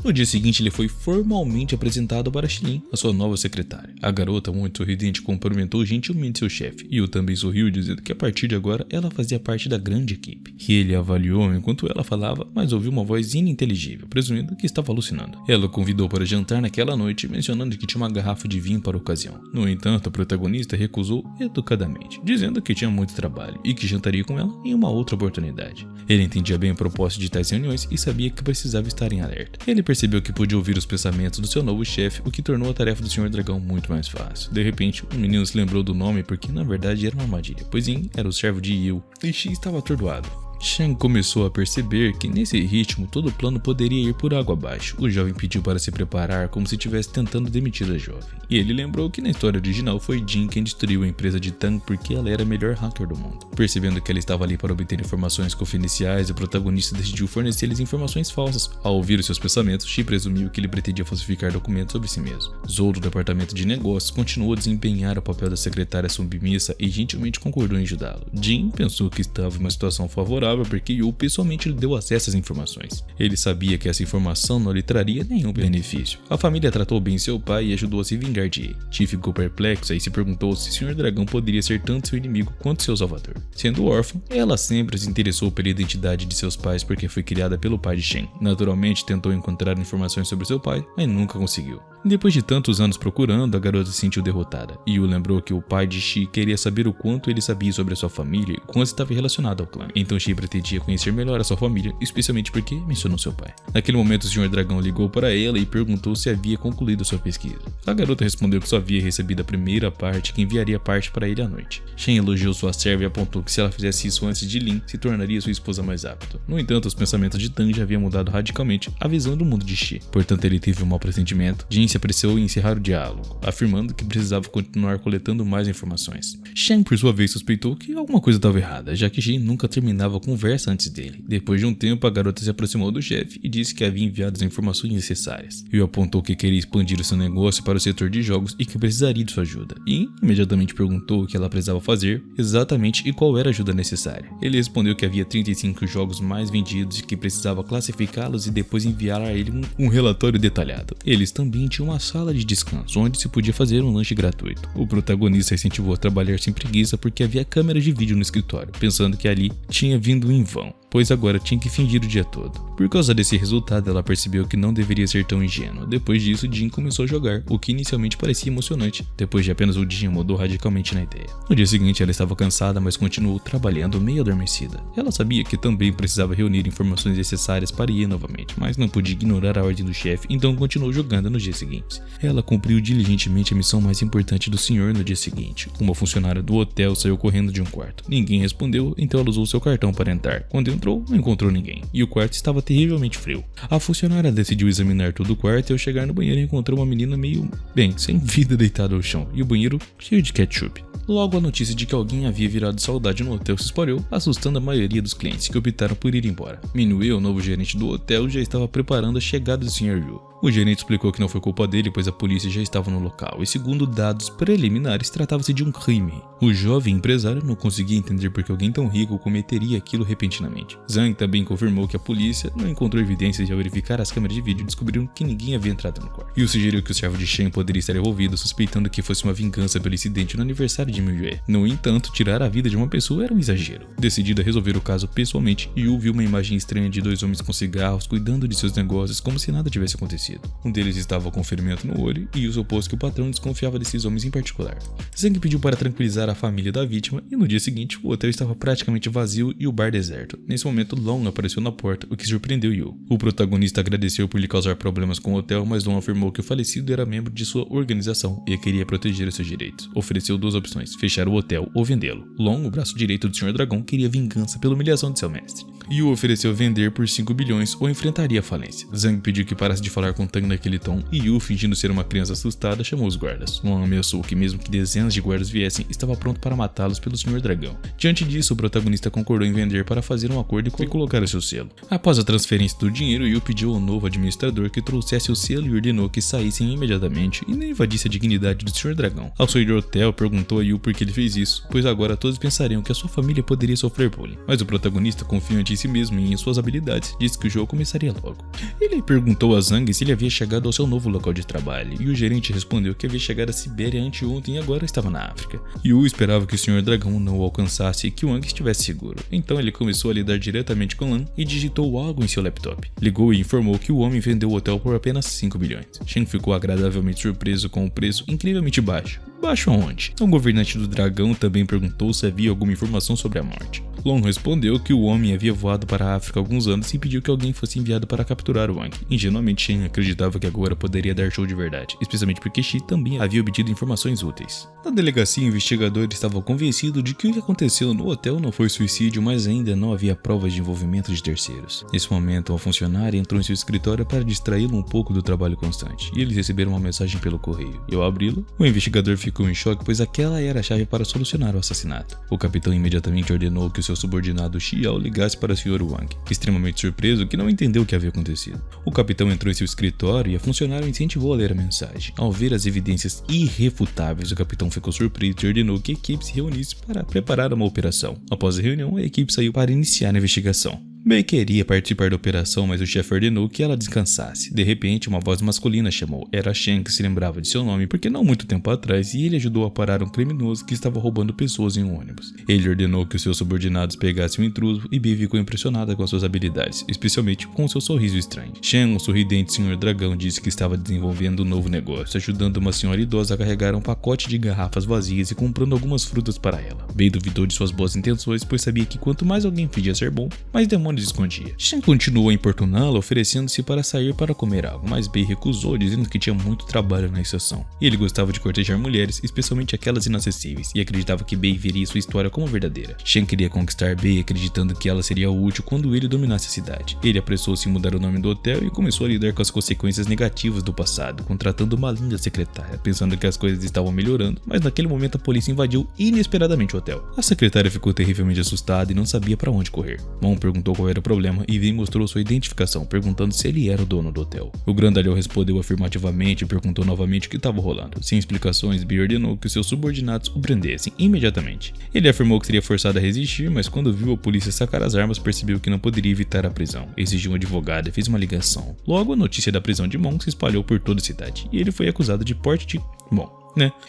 No dia seguinte, ele foi formalmente apresentado para Shilin, a sua nova secretária. A garota, muito sorridente, cumprimentou gentilmente seu chefe, e Yu também sorriu, dizendo que a partir de agora ela fazia parte da grande equipe. Ele avaliou enquanto ela falava, mas ouviu uma voz ininteligível, presumindo que estava alucinando. Ela o convidou para jantar naquela noite, mencionando que tinha uma garrafa de vinho para a ocasião. No entanto, a protagonista recusou educadamente, dizendo que tinha muito trabalho e que jantaria com ela em uma outra oportunidade. Ele entendia bem o propósito de tais reuniões e sabia que precisava estar em alerta. Ele percebeu que podia ouvir os pensamentos do seu novo chefe, o que tornou a tarefa do Sr. Dragão muito mais fácil. De repente, o menino se lembrou do nome porque na verdade era uma armadilha, pois Yin era o servo de Yu e Shi estava atordoado. Shang começou a perceber que nesse ritmo todo o plano poderia ir por água abaixo. O jovem pediu para se preparar como se estivesse tentando demitir a jovem. E ele lembrou que na história original foi Jin quem destruiu a empresa de Tang porque ela era a melhor hacker do mundo. Percebendo que ela estava ali para obter informações confidenciais, o protagonista decidiu fornecer-lhes informações falsas. Ao ouvir os seus pensamentos, Shi presumiu que ele pretendia falsificar documentos sobre si mesmo. Zhou, do departamento de negócios, continuou a desempenhar o papel da secretária submissa e gentilmente concordou em ajudá-lo. Jin pensou que estava em uma situação favorável porque Yu pessoalmente lhe deu acesso às informações. Ele sabia que essa informação não lhe traria nenhum benefício. A família tratou bem seu pai e ajudou a se vingar de Yi. Chi ficou perplexo e se perguntou se o Sr. Dragão poderia ser tanto seu inimigo quanto seu salvador. Sendo órfã, ela sempre se interessou pela identidade de seus pais porque foi criada pelo pai de Shen. Naturalmente tentou encontrar informações sobre seu pai, mas nunca conseguiu. Depois de tantos anos procurando, a garota se sentiu derrotada. Yu lembrou que o pai de Shi queria saber o quanto ele sabia sobre a sua família e quanto estava relacionado ao clã. Então Shi pretendia conhecer melhor a sua família, especialmente porque mencionou seu pai. Naquele momento, o Sr. Dragão ligou para ela e perguntou se havia concluído sua pesquisa. A garota respondeu que só havia recebido a primeira parte e que enviaria parte para ele à noite. Shen elogiou sua serva e apontou que se ela fizesse isso antes de Lin, se tornaria sua esposa mais apta. No entanto, os pensamentos de Tang já haviam mudado radicalmente a visão do mundo de Shi. Portanto, ele teve um mau pressentimento. Jin se apressou em encerrar o diálogo, afirmando que precisava continuar coletando mais informações. Shen, por sua vez, suspeitou que alguma coisa estava errada, já que Jin nunca terminava a conversa antes dele. Depois de um tempo, a garota se aproximou do chefe e disse que havia enviado as informações necessárias. Yu apontou que queria expandir o seu negócio para o setor de jogos e que precisaria de sua ajuda, e imediatamente perguntou o que ela precisava fazer exatamente e qual era a ajuda necessária. Ele respondeu que havia 35 jogos mais vendidos e que precisava classificá-los e depois enviar a ele um relatório detalhado. Eles também tinham uma sala de descanso, onde se podia fazer um lanche gratuito. O protagonista incentivou a trabalhar sem preguiça porque havia câmeras de vídeo no escritório, pensando que ali tinha vindo em vão, pois agora tinha que fingir o dia todo. Por causa desse resultado, ela percebeu que não deveria ser tão ingênua. Depois disso, Jin começou a jogar, o que inicialmente parecia emocionante. Depois de apenas um dia, mudou radicalmente na ideia. No dia seguinte, ela estava cansada, mas continuou trabalhando meio adormecida. Ela sabia que também precisava reunir informações necessárias para ir novamente, mas não podia ignorar a ordem do chefe, então continuou jogando nos dias seguintes. Ela cumpriu diligentemente a missão mais importante do senhor no dia seguinte. Uma funcionária do hotel saiu correndo de um quarto. Ninguém respondeu, então ela usou seu cartão para entrar. Quando entrou, não encontrou ninguém, e o quarto estava terrivelmente frio. A funcionária decidiu examinar todo o quarto e ao chegar no banheiro encontrou uma menina meio, sem vida deitada ao chão, e o banheiro cheio de ketchup. Logo, a notícia de que alguém havia virado saudade no hotel se espalhou, assustando a maioria dos clientes, que optaram por ir embora. Minue, o novo gerente do hotel, já estava preparando a chegada do Sr. Yu. O gerente explicou que não foi culpa dele, pois a polícia já estava no local, e segundo dados preliminares, tratava-se de um crime. O jovem empresário não conseguia entender por que alguém tão rico cometeria aquilo repentinamente. Zhang também confirmou que a polícia não encontrou evidências e ao verificar as câmeras de vídeo descobriram que ninguém havia entrado no quarto. Yu sugeriu que o servo de Shen poderia estar envolvido, suspeitando que fosse uma vingança pelo incidente no aniversário de Minue. No entanto, tirar a vida de uma pessoa era um exagero. Decidida a resolver o caso pessoalmente, Yu viu uma imagem estranha de dois homens com cigarros cuidando de seus negócios como se nada tivesse acontecido. Um deles estava com ferimento no olho e Yu supôs que o patrão desconfiava desses homens em particular. Zhang pediu para tranquilizar a família da vítima e no dia seguinte o hotel estava praticamente vazio e o bar deserto. Nesse momento, Long apareceu na porta, o que surpreendeu Yu. O protagonista agradeceu por lhe causar problemas com o hotel, mas Long afirmou que o falecido era membro de sua organização e queria proteger os seus direitos. Ofereceu duas opções: fechar o hotel ou vendê-lo. Long, o braço direito do Sr. Dragão, queria vingança pela humilhação de seu mestre. Yu ofereceu vender por 5 bilhões ou enfrentaria a falência. Zhang pediu que parasse de falar com Tang naquele tom e Yu, fingindo ser uma criança assustada, chamou os guardas. Long ameaçou que mesmo que dezenas de guardas viessem, estava pronto para matá-los pelo Sr. Dragão. Diante disso, o protagonista concordou em vender para fazer um acordo e colocar o seu selo. Após a transferência do dinheiro, Yu pediu ao novo administrador que trouxesse o selo e ordenou que saíssem imediatamente e não invadisse a dignidade do Sr. Dragão. Ao sair do hotel, perguntou a Yu por que ele fez isso, pois agora todos pensariam que a sua família poderia sofrer bullying. Mas o protagonista, confiante em si mesmo e em suas habilidades, disse que o jogo começaria logo. Ele perguntou a Zhang se ele havia chegado ao seu novo local de trabalho, e o gerente respondeu que havia chegado à Sibéria anteontem e agora estava na África. Yu esperava que o Sr. Dragão não o alcançasse e que Wang estivesse seguro. Então ele começou a lidar diretamente com Lan e digitou algo em seu laptop. Ligou e informou que o homem vendeu o hotel por apenas 5 bilhões. Shen ficou agradavelmente surpreso com o preço incrivelmente baixo. Baixo aonde? O governante do dragão também perguntou se havia alguma informação sobre a morte. Long respondeu que o homem havia voado para a África há alguns anos e pediu que alguém fosse enviado para capturar Wang. Ingenuamente, Shen acreditava que agora poderia dar show de verdade, especialmente porque Shi também havia obtido informações úteis. Na delegacia, o investigador estava convencido de que o que aconteceu no hotel não foi suicídio, mas ainda não havia provas de envolvimento de terceiros. Nesse momento, uma funcionária entrou em seu escritório para distraí-lo um pouco do trabalho constante, e eles receberam uma mensagem pelo correio. E ao abri-lo, o investigador ficou em choque, pois aquela era a chave para solucionar o assassinato. O capitão imediatamente ordenou que o seu subordinado Xiao ligasse para o Sr. Wang, extremamente surpreso que não entendeu o que havia acontecido. O capitão entrou em seu escritório e a funcionária incentivou a ler a mensagem. Ao ver as evidências irrefutáveis, o capitão ficou surpreso e ordenou que a equipe se reunisse para preparar uma operação. Após a reunião, a equipe saiu para iniciar a investigação. Bey queria participar da operação, mas o chefe ordenou que ela descansasse. De repente, uma voz masculina chamou. Era Shen, que se lembrava de seu nome porque não muito tempo atrás, e ele ajudou a parar um criminoso que estava roubando pessoas em um ônibus. Ele ordenou que os seus subordinados pegassem o intruso e Bey ficou impressionada com suas habilidades, especialmente com seu sorriso estranho. Shen, o sorridente Sr. Dragão, disse que estava desenvolvendo um novo negócio, ajudando uma senhora idosa a carregar um pacote de garrafas vazias e comprando algumas frutas para ela. Bey duvidou de suas boas intenções, pois sabia que quanto mais alguém pedia ser bom, mais demônios escondia. Shen continuou a importuná-la, oferecendo-se para sair para comer algo, mas Bey recusou, dizendo que tinha muito trabalho na estação. E ele gostava de cortejar mulheres, especialmente aquelas inacessíveis, e acreditava que Bey veria sua história como verdadeira. Shen queria conquistar Bey, acreditando que ela seria útil quando ele dominasse a cidade. Ele apressou-se em mudar o nome do hotel e começou a lidar com as consequências negativas do passado, contratando uma linda secretária, pensando que as coisas estavam melhorando, mas naquele momento a polícia invadiu inesperadamente o hotel. A secretária ficou terrivelmente assustada e não sabia para onde correr. Mon perguntou qual era o problema e Bey mostrou sua identificação, perguntando se ele era o dono do hotel. O grandalhão respondeu afirmativamente e perguntou novamente o que estava rolando. Sem explicações, Bey ordenou que seus subordinados o prendessem imediatamente. Ele afirmou que seria forçado a resistir, mas quando viu a polícia sacar as armas, percebeu que não poderia evitar a prisão. Exigiu um advogado e fez uma ligação. Logo, a notícia da prisão de Mon se espalhou por toda a cidade, e ele foi acusado de porte de...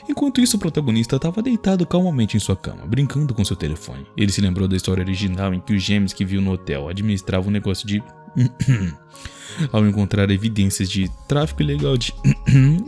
Enquanto isso, o protagonista estava deitado calmamente em sua cama, brincando com seu telefone. Ele se lembrou da história original em que os gêmeos que viu no hotel administravam um negócio de... Ao encontrar evidências de tráfico ilegal de...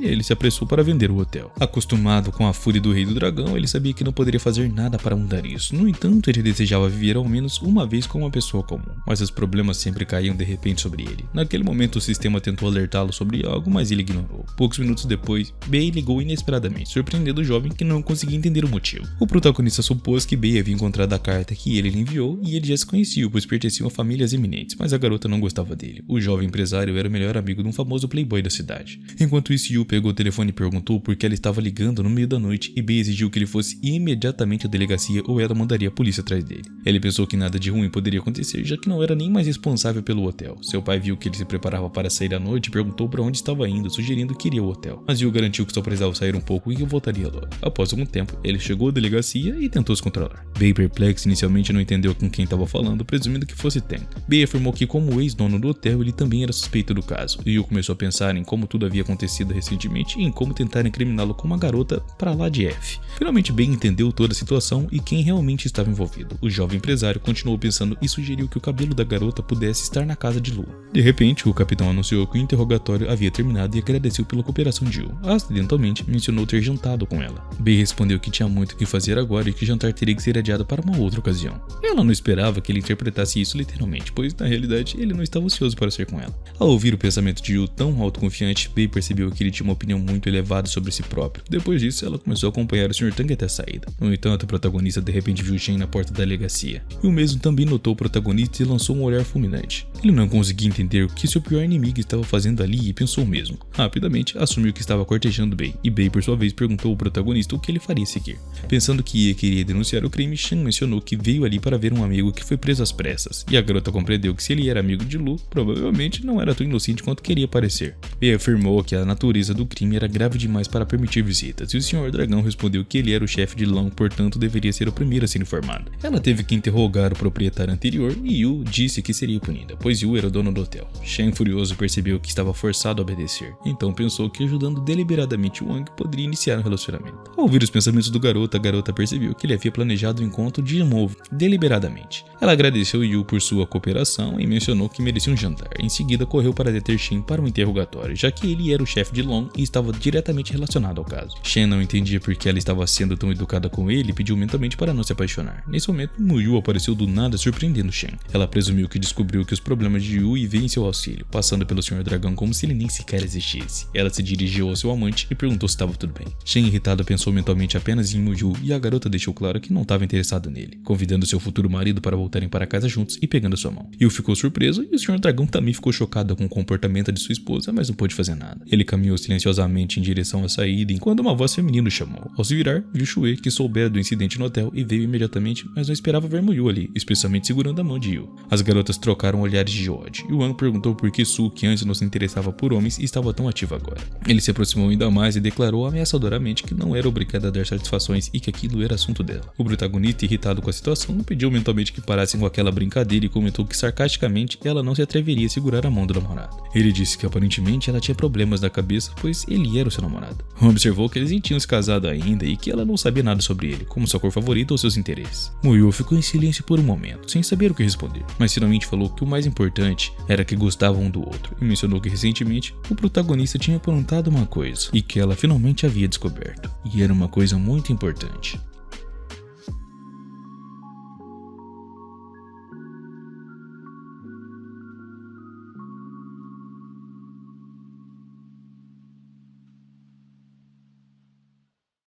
ele se apressou para vender o hotel. Acostumado com a fúria do Rei do Dragão, ele sabia que não poderia fazer nada para mudar isso. No entanto, ele desejava viver ao menos uma vez como uma pessoa comum, mas os problemas sempre caíam de repente sobre ele. Naquele momento, o sistema tentou alertá-lo sobre algo, mas ele ignorou. Poucos minutos depois, Bey ligou inesperadamente, surpreendendo o jovem que não conseguia entender o motivo. O protagonista supôs que Bey havia encontrado a carta que ele lhe enviou e ele já se conhecia, pois pertenciam a famílias eminentes, mas a garota não gostava dele. O jovem empresário era o melhor amigo de um famoso playboy da cidade. Enquanto isso, Yu pegou o telefone e perguntou por que ela estava ligando no meio da noite, e Bey exigiu que ele fosse imediatamente à delegacia ou ela mandaria a polícia atrás dele. Ele pensou que nada de ruim poderia acontecer, já que não era nem mais responsável pelo hotel. Seu pai viu que ele se preparava para sair à noite e perguntou para onde estava indo, sugerindo que iria ao hotel. Mas Yu garantiu que só precisava sair um pouco e que voltaria logo. Após algum tempo, ele chegou à delegacia e tentou se controlar. Bey, perplexo, inicialmente não entendeu com quem estava falando, presumindo que fosse Ten. Bey afirmou que, como ex-dono do hotel, ele também era suspeito do caso. Yu começou a pensar em como tudo havia acontecido recentemente e em como tentar incriminá-lo com uma garota para lá de F. Finalmente, Bey entendeu toda a situação e quem realmente estava envolvido. O jovem empresário continuou pensando e sugeriu que o cabelo da garota pudesse estar na casa de Lu. De repente, o capitão anunciou que o interrogatório havia terminado e agradeceu pela cooperação de Yu. Acidentalmente, mencionou ter jantado com ela. Bey respondeu que tinha muito o que fazer agora e que o jantar teria que ser adiado para uma outra ocasião. Ela não esperava que ele interpretasse isso literalmente, pois na realidade ele não estava ansioso para ser com ela. Ao ouvir o pensamento de Yu tão autoconfiante, Bey percebeu que ele tinha uma opinião muito elevada sobre si próprio. Depois disso, ela começou a acompanhar o Sr. Tang até a saída. No entanto, o protagonista de repente viu Shen na porta da delegacia. E o mesmo também notou o protagonista e lançou um olhar fulminante. Ele não conseguia entender o que seu pior inimigo estava fazendo ali e pensou o mesmo. Rapidamente, assumiu que estava cortejando Bey, e Bey, por sua vez, perguntou ao protagonista o que ele faria a seguir. Pensando que queria denunciar o crime, Shen mencionou que veio ali para ver um amigo que foi preso às pressas, e a garota compreendeu que se ele era amigo de Lu, provavelmente não era tão inocente quanto queria parecer. Bey afirmou que a natureza do crime era grave demais para permitir visitas, e o Sr. Dragão respondeu que ele era o chefe de Long, portanto deveria ser o primeiro a ser informado. Ela teve que interrogar o proprietário anterior e Yu disse que seria punida, pois Yu era o dono do hotel. Shen, furioso, percebeu que estava forçado a obedecer, então pensou que ajudando deliberadamente Wang poderia iniciar um relacionamento. Ao ouvir os pensamentos do garoto, a garota percebeu que ele havia planejado o encontro de novo, deliberadamente. Ela agradeceu Yu por sua cooperação e mencionou que merecia um jantar. Em seguida, correu para deter Shen para um interrogatório, já que ele era o chefe chefe de Long e estava diretamente relacionado ao caso. Shen não entendia por que ela estava sendo tão educada com ele e pediu mentalmente para não se apaixonar. Nesse momento, Muyu apareceu do nada surpreendendo Shen. Ela presumiu que descobriu que os problemas de Yu e veio em seu auxílio, passando pelo Sr. Dragão como se ele nem sequer existisse. Ela se dirigiu ao seu amante e perguntou se estava tudo bem. Shen, irritado, pensou mentalmente apenas em Muyu e a garota deixou claro que não estava interessada nele, convidando seu futuro marido para voltarem para casa juntos e pegando sua mão. Yu ficou surpreso e o Sr. Dragão também ficou chocado com o comportamento de sua esposa, mas não pôde fazer nada. Ele caminhou silenciosamente em direção à saída enquanto uma voz feminina o chamou. Ao se virar, viu Shue, que soubera do incidente no hotel e veio imediatamente, mas não esperava ver Muyu ali, especialmente segurando a mão de Yu. As garotas trocaram olhares de ódio e Wang perguntou por que Su, que antes não se interessava por homens, estava tão ativo agora. Ele se aproximou ainda mais e declarou ameaçadoramente que não era obrigado a dar satisfações e que aquilo era assunto dela. O protagonista, irritado com a situação, pediu mentalmente que parassem com aquela brincadeira e comentou que sarcasticamente ela não se atreveria a segurar a mão do namorado. Ele disse que aparentemente ela tinha problemas na cabeça, pois ele era o seu namorado. Observou que eles nem tinham se casado ainda e que ela não sabia nada sobre ele, como sua cor favorita ou seus interesses. Muyu ficou em silêncio por um momento, sem saber o que responder, mas finalmente falou que o mais importante era que gostavam um do outro e mencionou que recentemente o protagonista tinha aprontado uma coisa e que ela finalmente havia descoberto, e era uma coisa muito importante.